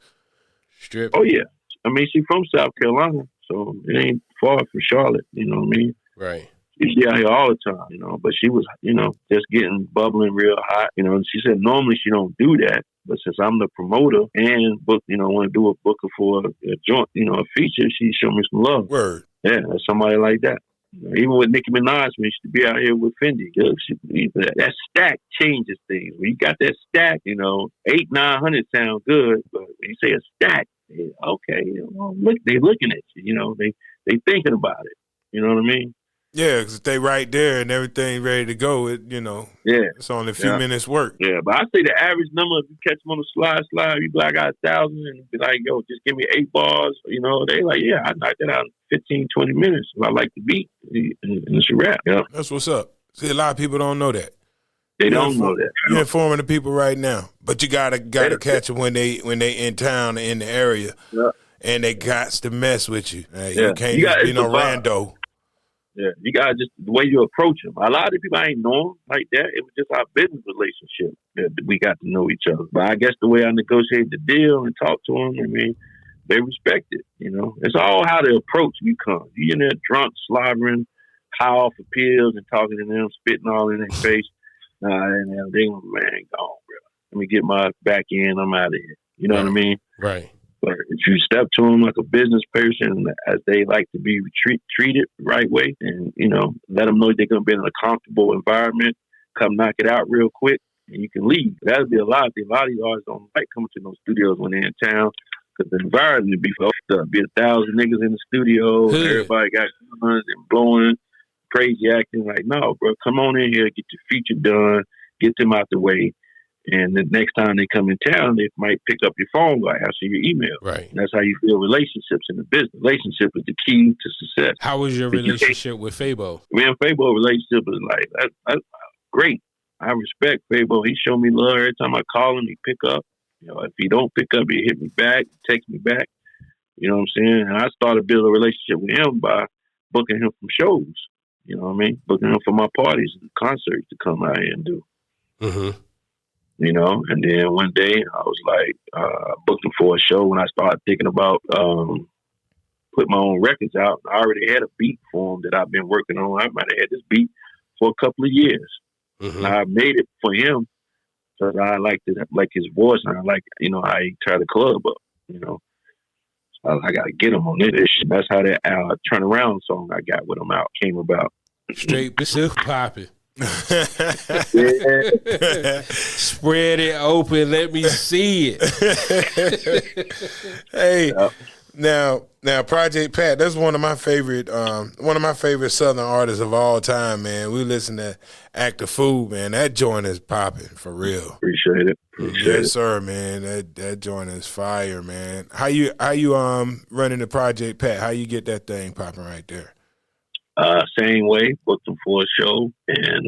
Strip. Oh, yeah. I mean, she's from South Carolina, so it ain't far from Charlotte, you know what I mean? Right. She's out here all the time, you know, but she was, you know, just getting bubbling real hot, you know, and she said normally she don't do that, but since I'm the promoter and book, you know, want to do a booker for a joint, you know, a feature, she showed me some love. Word. Yeah, somebody like that. You know, even with Nicki Minaj, when she used to be out here with Fendi, that stack changes things. When you got that stack, you know, 800-900 sound good, but when you say a stack, okay, well, look, they looking at you, you know, they thinking about it. You know what I mean? Yeah, because if they right there and everything ready to go, you know, it's only a few minutes work. Yeah, but I say the average number, if you catch them on the slide, you be like, I got 1,000, and be like, yo, just give me 8 bars. You know, they like, yeah, I knocked that out in 15, 20 minutes. I like the beat, and it's a wrap. Yeah. That's what's up. See, a lot of people don't know that. They don't know that. You're informing the people right now, but you gotta catch them when they in town in the area, and they got to mess with you. You can't just be no rando. Yeah, you gotta just the way you approach them. A lot of people I ain't know them like that. It was just our business relationship that we got to know each other. But I guess the way I negotiated the deal and talked to them, I mean, they respect it. You know, it's all how the approach you come. You in there drunk, slobbering, high off of pills, and talking to them, spitting all in their face. And they gonna, man, gone, bro. Let me get my back in. I'm out of here. You know what I mean? Right. But if you step to them like a business person, as they like to be treated the right way, and, you know, let them know they're going to be in a comfortable environment, come knock it out real quick, and you can leave. That'll be a lot of these artists don't like coming to those studios when they're in town, because the environment would be fucked up. Be 1,000 niggas in the studio, and everybody got guns and blowing, crazy acting. Like, no, bro, come on in here, get your feature done, get them out the way. And the next time they come in town, they might pick up your phone or ask you your email. Right. And that's how you build relationships in the business. Relationship is the key to success. How was your relationship with Fabo? Me and Fabo relationship is like, that's great. I respect Fabo. He showed me love every time I call him. He pick up. You know, if he don't pick up, he hit me back, text me back. You know what I'm saying? And I started building a relationship with him by booking him from shows. You know what I mean? Booking him for my parties and concerts to come out here and do. Mm-hmm. You know, and then one day I was like, booked him for a show when I started thinking about putting my own records out. I already had a beat for him that I've been working on. I might have had this beat for a couple of years. Mm-hmm. And I made it for him because I like his voice and I like, you know, how he tie the club up, you know. I got to get him on this. That's how that Turnaround song I got with him out came about. Straight silk popping. Yeah. Spread it open. Let me see it. Hey, now, Project Pat. That's one of my favorite Southern artists of all time, man. We listen to Act the Fool, man. That joint is popping for real. Appreciate it. Yes, sir, man. That joint is fire, man. How you running the Project Pat? How you get that thing popping right there? Same way, booked him for a show, and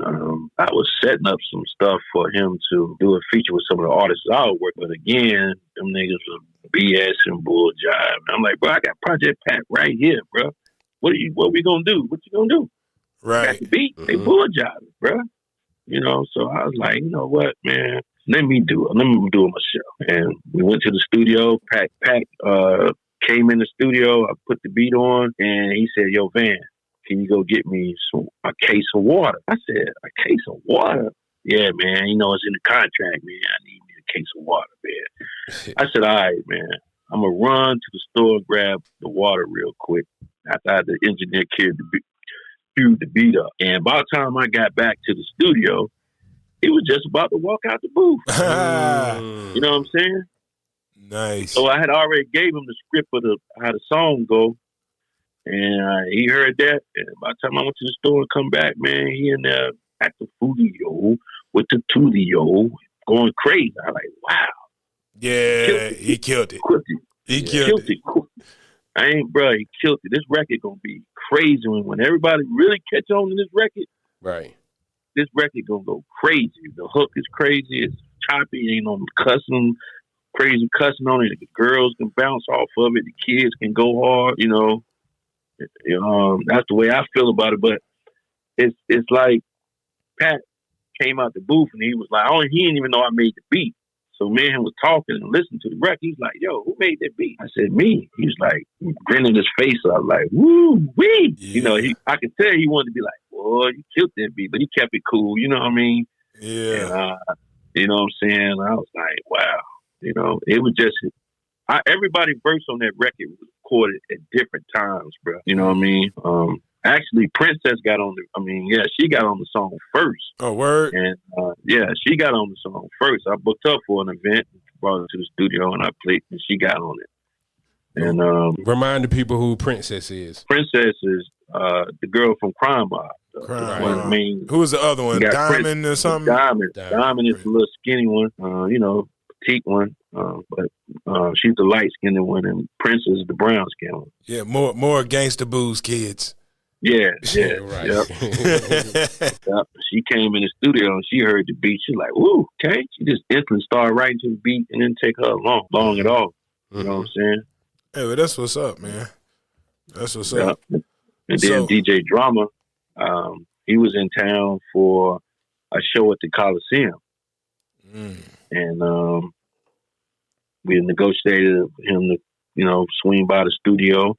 I was setting up some stuff for him to do a feature with some of the artists I would work with. Again, them niggas was BS and bull jive. And I'm like, bro, I got Project Pat right here, bro. What we gonna do? What you gonna do? Right. Got the beat. They bull jiving, bro. You know, so I was like, you know what, man? Let me do it. Let me do it myself. And we went to the studio. Pat came in the studio. I put the beat on, and he said, "Yo, Van, can you go get me a case of water?" I said, "A case of water?" "Yeah, man. You know, it's in the contract, man. I need me a case of water, man." I said, "All right, man. I'm going to run to the store and grab the water real quick." After I had the engineer queued the beat up. And by the time I got back to the studio, he was just about to walk out the booth. You know what I'm saying? Nice. So I had already gave him the script of how the song go. And he heard that, and by the time I went to the store and come back, man, he in there at the Fudio with the Tudio going crazy. I like, wow. Yeah, he killed it. He killed it. He killed it. This record gonna be crazy when everybody really catch on to this record. Right. This record gonna go crazy. The hook is crazy. It's choppy. Ain't no crazy cussing on it. The girls can bounce off of it. The kids can go hard. You know. That's the way I feel about it. But it's like Pat came out the booth and he was like, he didn't even know I made the beat. So me and him was talking and listening to the record. He's like, "Yo, who made that beat?" I said, "Me." He was like grinning his face up, like, "Woo wee!" Yeah. You know, I could tell he wanted to be like, "Boy, you killed that beat," but he kept it cool. You know what I mean? Yeah. And, you know what I'm saying? I was like, wow. You know, it was just everybody's verse on that record was recorded at different times, bro. You know what I mean? Actually, Princess got on she got on the song first. Oh, word? And, she got on the song first. I booked her for an event, brought her to the studio, and I played, and she got on it. And remind the people who Princess is. Princess is the girl from Crime Mob. Who was the other one? Diamond or something? Diamond is the little skinny one, petite one. But she's the light skinned one, and Princess is the brown skinned one. Yeah, more gangsta booze kids. Yeah, right. Yep. Yep. She came in the studio and she heard the beat. She's like, "Woo, okay." She just instantly started writing to the beat and didn't take her long at all. You know what I'm saying? Hey, well, that's what's up, man. That's what's up. And then DJ Drama, he was in town for a show at the Coliseum. And we negotiated him to, swing by the studio.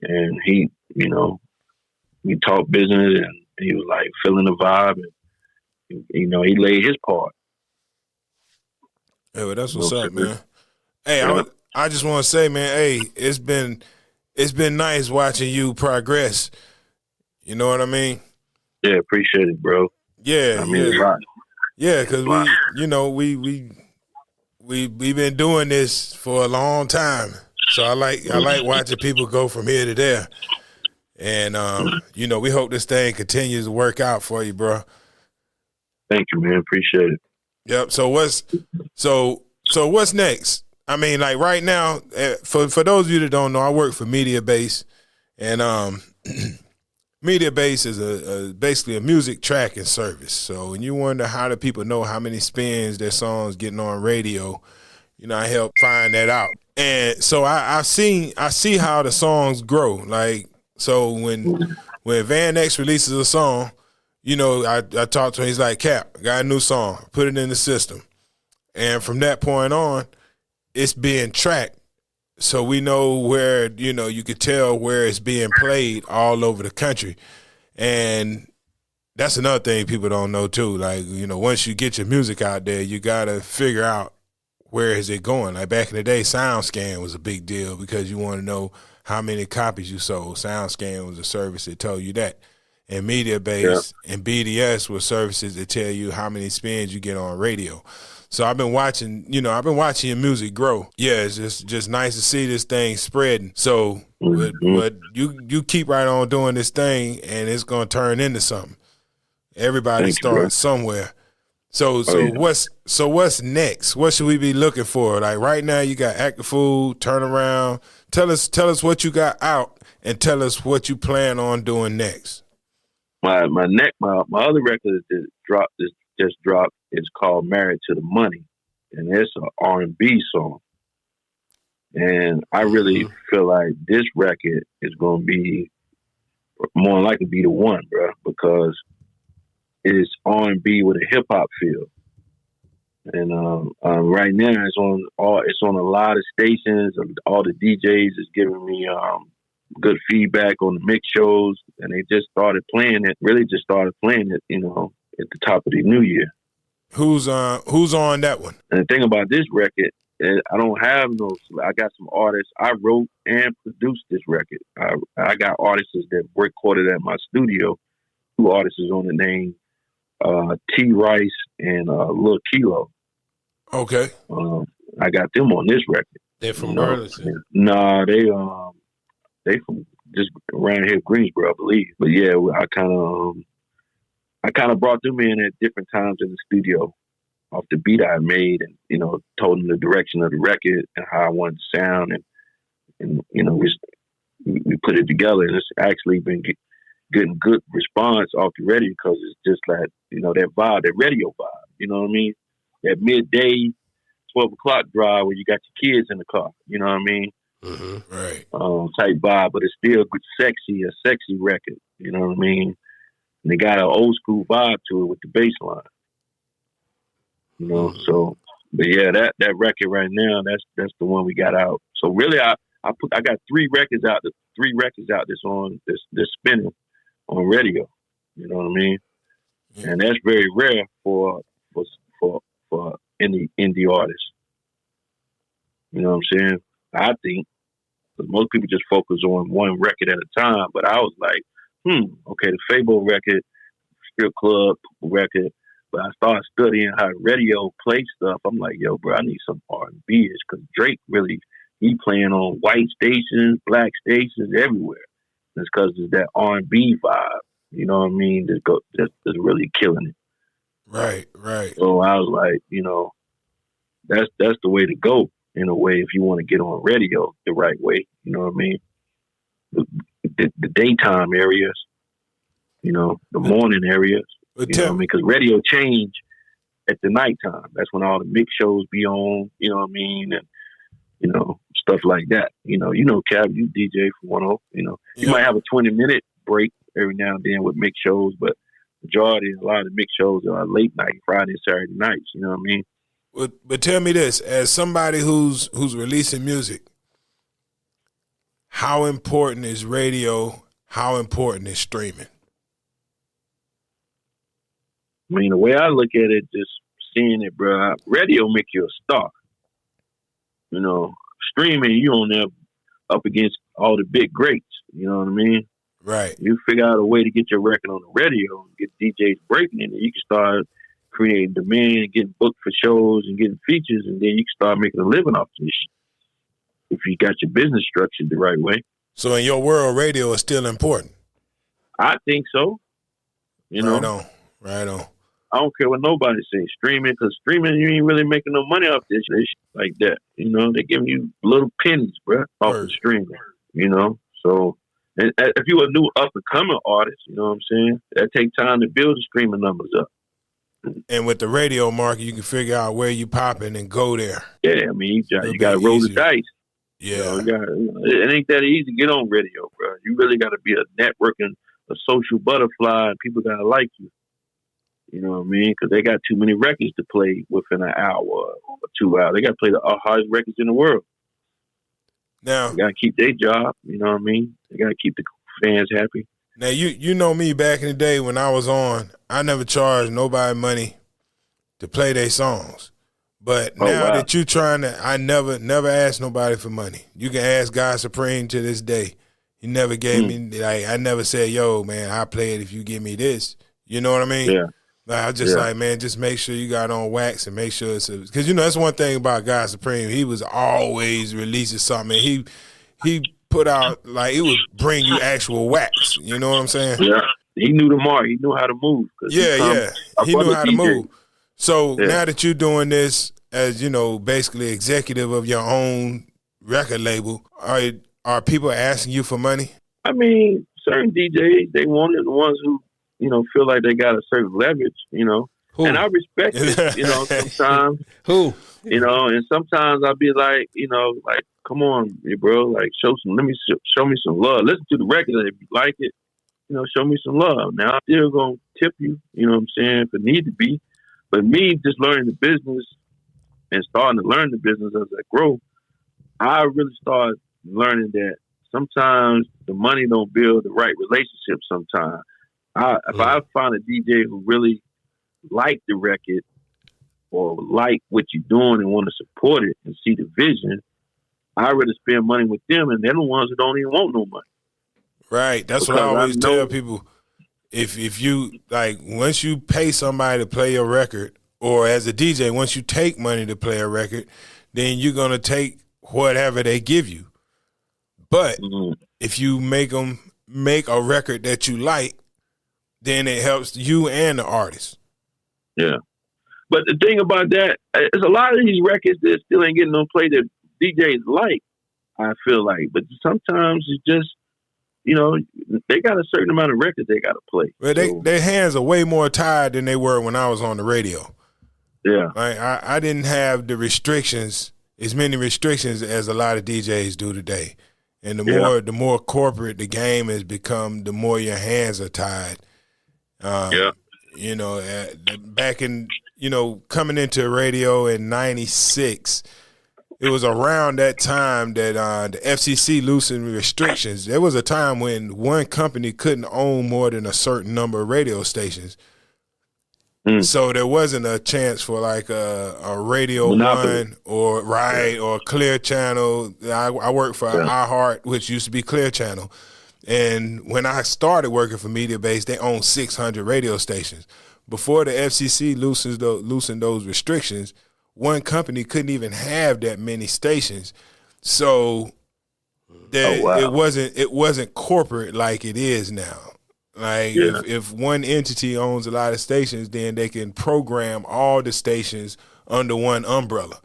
And he, we talked business and he was like feeling the vibe and, he laid his part. Hey, well, that's what's up, man. Hey, I just want to say, man, hey, it's been nice watching you progress. You know what I mean? Yeah, appreciate it, bro. Yeah, I mean, a lot. Yeah, because we've been doing this for a long time, so I like watching people go from here to there, and we hope this thing continues to work out for you, bro. Thank you, man. Appreciate it. Yep. So what's next? I mean, like right now, for those of you that don't know, I work for Media Base, and Media Base is basically a music tracking service. So when you wonder how do people know how many spins their songs getting on radio, I help find that out. And so I see how the songs grow. Like, so when Vanex releases a song, I talk to him. He's like, Cap, got a new song. Put it in the system. And from that point on, it's being tracked. So we know where, you could tell where it's being played all over the country. And that's another thing people don't know too. Like, once you get your music out there, you got to figure out where is it going. Like back in the day, SoundScan was a big deal because you want to know how many copies you sold. SoundScan was a service that told you that. And MediaBase and BDS were services that tell you how many spins you get on radio. So I've been watching your music grow. Yeah, it's just nice to see this thing spreading. So but you keep right on doing this thing, and it's going to turn into something. Everybody starts somewhere. So what's next? What should we be looking for? Like right now, you got Active Food, Turnaround. Tell us what you got out, and tell us what you plan on doing next. My other record that just dropped is called Married to the Money, and it's an R&B song. And I really feel like this record is going to be more likely be the one, bro, because it's R&B with a hip hop feel. And right now it's on a lot of stations. All the DJs is giving me good feedback on the mix shows, and they just started playing it. Really, just started playing it. At the top of the new year. Who's on that one? And the thing about this record, I don't have no. I got some artists. I wrote and produced this record. I got artists that recorded at my studio. 2 artists on the name T Rice and Lil Kilo. Okay. I got them on this record. They're from Burlington. Nah, they from just around here, Greensboro, I believe. But yeah, I kind of brought them in at different times in the studio off the beat I made, and told them the direction of the record and how I wanted to sound, and we put it together, and it's actually been getting good response off the radio because it's just like that vibe, that radio vibe. You know what I mean? That midday 12 o'clock drive where you got your kids in the car. You know what I mean? Mm-hmm. Right. Type vibe, but it's still a sexy record. You know what I mean? And they got an old school vibe to it with the bass line. So, but yeah, that record right now, that's the one we got out. So really, I got 3 records out. 3 records out that's on this spinning on radio. You know what I mean? Yeah. And that's very rare for indie artists. You know what I'm saying? I think because most people just focus on one record at a time. But I was like, okay, the Fable record, Strip Club record. But I started studying how radio play stuff. I'm like, yo, bro, I need some R&B because Drake really, he playing on white stations, black stations, everywhere. It's because it's that R&B vibe. You know what I mean? That's really killing it. Right. So I was like, that's the way to go in a way if you want to get on radio the right way. You know what I mean? The daytime areas, the morning areas. Because radio change at the nighttime. That's when all the mix shows be on, you know what I mean? And, stuff like that. Cap, you DJ for 10, you might have a 20-minute break every now and then with mix shows, but a lot of the mix shows are late night, Friday and Saturday nights, you know what I mean? But tell me this, as somebody who's releasing music, how important is radio? How important is streaming? I mean, the way I look at it, just seeing it, bro, radio make you a star. Streaming, you on there up against all the big greats. You know what I mean? Right. You figure out a way to get your record on the radio, get DJs breaking it, and you can start creating demand, getting booked for shows and getting features, and then you can start making a living off this shit if you got your business structured the right way. So in your world, radio is still important? I think so. Right on. I don't care what nobody says. Streaming, because streaming, you ain't really making no money off this shit like that. They're giving you little pennies, bro, off of streaming. So and if you're a new up and coming artist, you know what I'm saying? That take time to build the streaming numbers up. And with the radio market, you can figure out where you popping and go there. Yeah, I mean, you got to roll the dice. Yeah. It ain't that easy to get on radio, bro. You really got to be a networking, a social butterfly, and people got to like you. You know what I mean? Because they got too many records to play within an hour or 2 hours. They got to play the hardest records in the world. Now, they got to keep their job. You know what I mean? They got to keep the fans happy. Now, you know me back in the day when I was on, I never charged nobody money to play their songs. But now that you're trying to, I never asked nobody for money. You can ask God Supreme to this day. He never gave me, like, I never said, yo, man, I'll play it if you give me this. You know what I mean? Yeah. Like, I was just like, man, just make sure you got on wax and make sure it's because, you know, that's one thing about God Supreme. He was always releasing something. He put out, like, it would bring you actual wax. You know what I'm saying? Yeah. He knew the mark. He knew how to move. Yeah. He knew how to move. So now that you're doing this as, you know, basically executive of your own record label, are people asking you for money? I mean, certain DJs, they want it, the ones who, you know, feel like they got a certain leverage, you know. Who? And I respect it, you know, sometimes. Who? You know, and sometimes I'll be like, you know, like, come on, bro, like, show me some love. Listen to the record, and if you like it, you know, show me some love. Now, I'm still going to tip you, you know what I'm saying, if it need to be. But me just learning the business and starting to learn the business as I grow, I really started learning that sometimes the money don't build the right relationship sometimes. If I find a DJ who really like the record or like what you're doing and want to support it and see the vision, I'd rather spend money with them, and they're the ones who don't even want no money. Right. That's because what I always tell people. If you, like, once you pay somebody to play your record, or as a DJ, once you take money to play a record, then you're going to take whatever they give you. But if you make them make a record that you like, then it helps you and the artist. Yeah. But the thing about that is a lot of these records that still ain't getting no play that DJs like, I feel like. But sometimes it's just, you know, they got a certain amount of records they got to play. Well, their hands are way more tied than they were when I was on the radio. Yeah. Like, I didn't have the restrictions, as many restrictions as a lot of DJs do today. And the more corporate the game has become, the more your hands are tied. You know, back in, you know, coming into radio in 96, it was around that time that the FCC loosened restrictions. There was a time when one company couldn't own more than a certain number of radio stations. So there wasn't a chance for like a Radio One or Clear Channel. I worked for iHeart, which used to be Clear Channel. And when I started working for MediaBase, they owned 600 radio stations. Before the FCC loosened those restrictions, one company couldn't even have that many stations. So it wasn't corporate like it is now. Like if one entity owns a lot of stations, then they can program all the stations under one umbrella.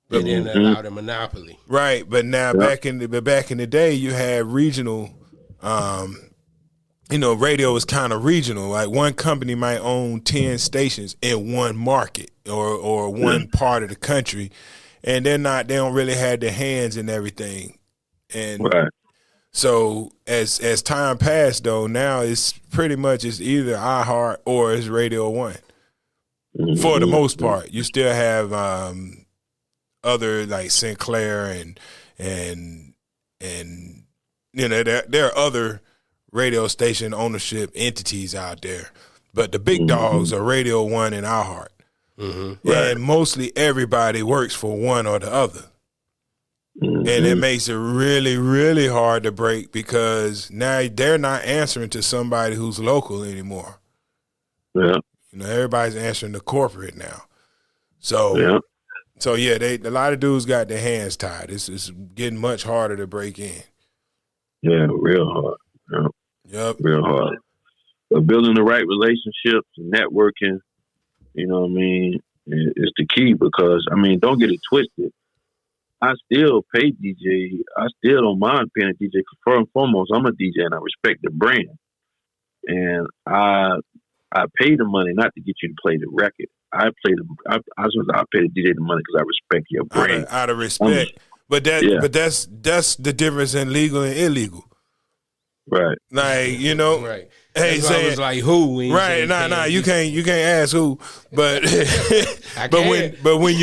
They didn't allow the monopoly. Right, but now back in the day, you had regional. You know, radio is kind of regional. Like one company might own 10 stations in one market or one part of the country, and they don't really have their hands in everything. And so as time passed, though, now it's pretty much it's either iHeart or it's Radio One. For the most part, you still have other like Sinclair and you know there are other radio station ownership entities out there, but the big dogs are Radio One and iHeart, and mostly everybody works for one or the other. And it makes it really, really hard to break because now they're not answering to somebody who's local anymore. Yeah. You know, everybody's answering to corporate now. So, a lot of dudes got their hands tied. It's getting much harder to break in. Yeah, real hard. Yep. Real hard. But building the right relationships and networking, you know what I mean, is the key because, I mean, don't get it twisted. I still pay DJ. I still don't mind paying a DJ. First and foremost, I'm a DJ and I respect the brand. And I pay the money not to get you to play the record. I pay the DJ the money because I respect your brand. Out of respect. But that's the difference in legal and illegal. Right. Like, you know. Right. Hey, saying, was like who? Right. Nah. You can't ask who. But when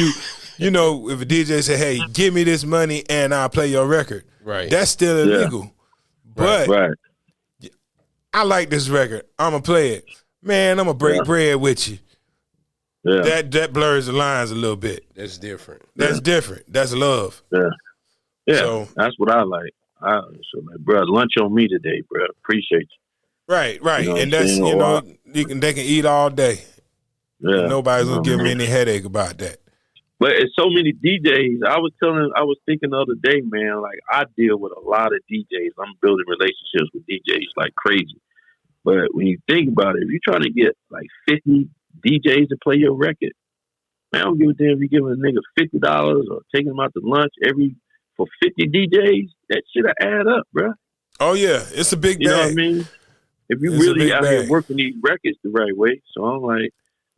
you know, if a DJ say, hey, give me this money and I'll play your record. Right. That's still illegal. But right. I like this record. I'm going to play it. Man, I'm going to break bread with you. Yeah. That blurs the lines a little bit. That's different. That's different. That's love. Yeah. Yeah. So, that's what I like. So like, bro, lunch on me today, bro. Appreciate you. Right. You know and that's, they can eat all day. Yeah. Nobody's going to give me any headache about that. But it's so many DJs. I was thinking the other day, man, like I deal with a lot of DJs. I'm building relationships with DJs like crazy. But when you think about it, if you're trying to get like 50 DJs to play your record, man, I don't give a damn if you giving a nigga $50 or taking them out to lunch for 50 DJs. That shit'll add up, bro. Oh yeah, it's a big bag. You know what I mean? If you really out here working these records the right way, so I'm like.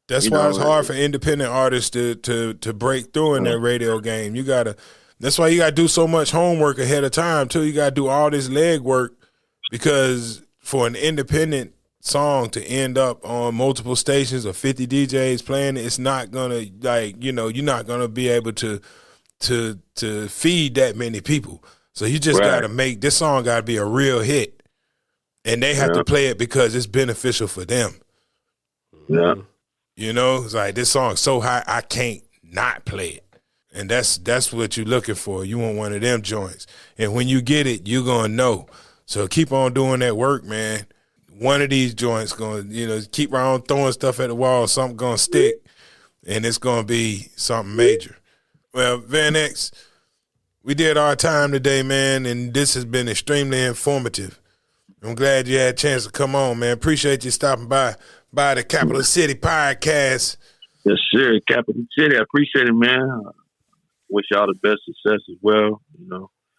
That's why it's hard for independent artists to break through in that radio game. That's why you gotta do so much homework ahead of time too. You gotta do all this leg work because for an independent song to end up on multiple stations or 50 DJs playing it, it's not gonna you're not gonna be able to feed that many people. So you just gotta make this song gotta be a real hit. And they have to play it because it's beneficial for them. Yeah. You know, it's like this song's so high I can't not play it. And that's what you're looking for. You want one of them joints. And when you get it, you're gonna know. So keep on doing that work, man. One of these joints gonna, keep on throwing stuff at the wall, something gonna stick, and it's gonna be something major. Well, Vanex, we did our time today, man, and this has been extremely informative. I'm glad you had a chance to come on, man. Appreciate you stopping by the Capital City Podcast. Yes, sir. Capital City. I appreciate it, man. Wish y'all the best success as well.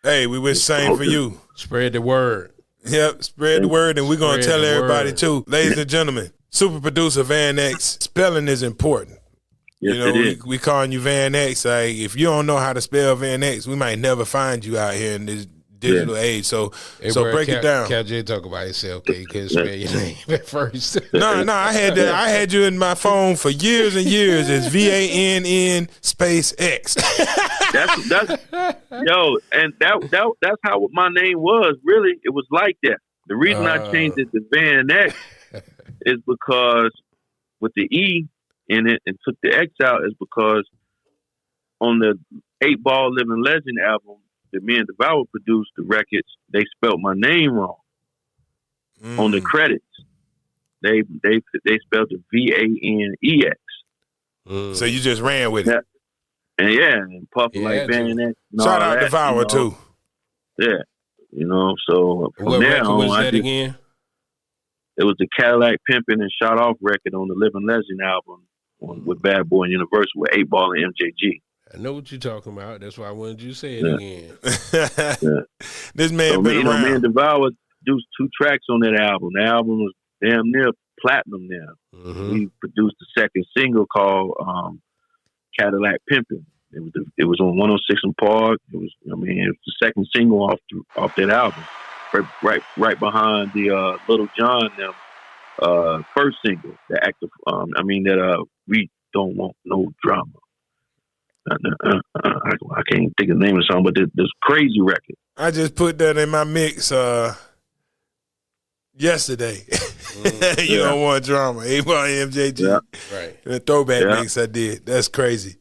Hey, we wish the same for you. Spread the word. Yep, spread the word, and we're going to tell everybody, too. Ladies and gentlemen, super producer Vanex, spelling is important. Yes, it is. We calling you Vanex. Like, if you don't know how to spell Vanex, we might never find you out here in this digital age. So break it down. Cal J talk about himself, okay? You couldn't spell your name at first. No, I had you in my phone for years and years as VANN space X. That's and that's how my name was. Really, it was like that. The reason I changed it to Van X is because with the E in it and took the X out is because on the 8 Ball Living Legend album that me and Devour produced the records, they spelled my name wrong on the credits. They spelled it VANEX. So you just ran with it. And Puff like Van X. Shout out Devour too. Yeah, so from what there record on, was that again? It was the Cadillac Pimpin' and Shot Off record on the Living Legend album with Bad Boy and Universal with 8 Ball and MJG. I know what you're talking about. That's why I wanted you to say it again. This man been around. Me and Devour produced 2 tracks on that album. The album was damn near platinum now. Mm-hmm. We produced the second single called Cadillac Pimpin'. It was on 106 and Park. It was the second single off that album, right behind the Little John first single. The active, we don't want no drama. I can't think of the name of the song, but this crazy record. I just put that in my mix yesterday. You don't want drama. 8 Ball MJG. Yeah. Right. The throwback mix I did. That's crazy.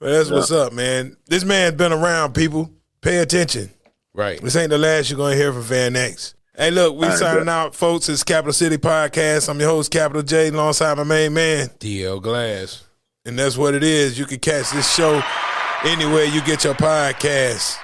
Well, that's what's up, man. This man's been around, people. Pay attention. Right. This ain't the last you're going to hear from Van X. Hey, look, we signing out, folks. It's Capital City Podcast. I'm your host, Capital J, alongside my main man, DL Glass. And that's what it is. You can catch this show anywhere you get your podcasts.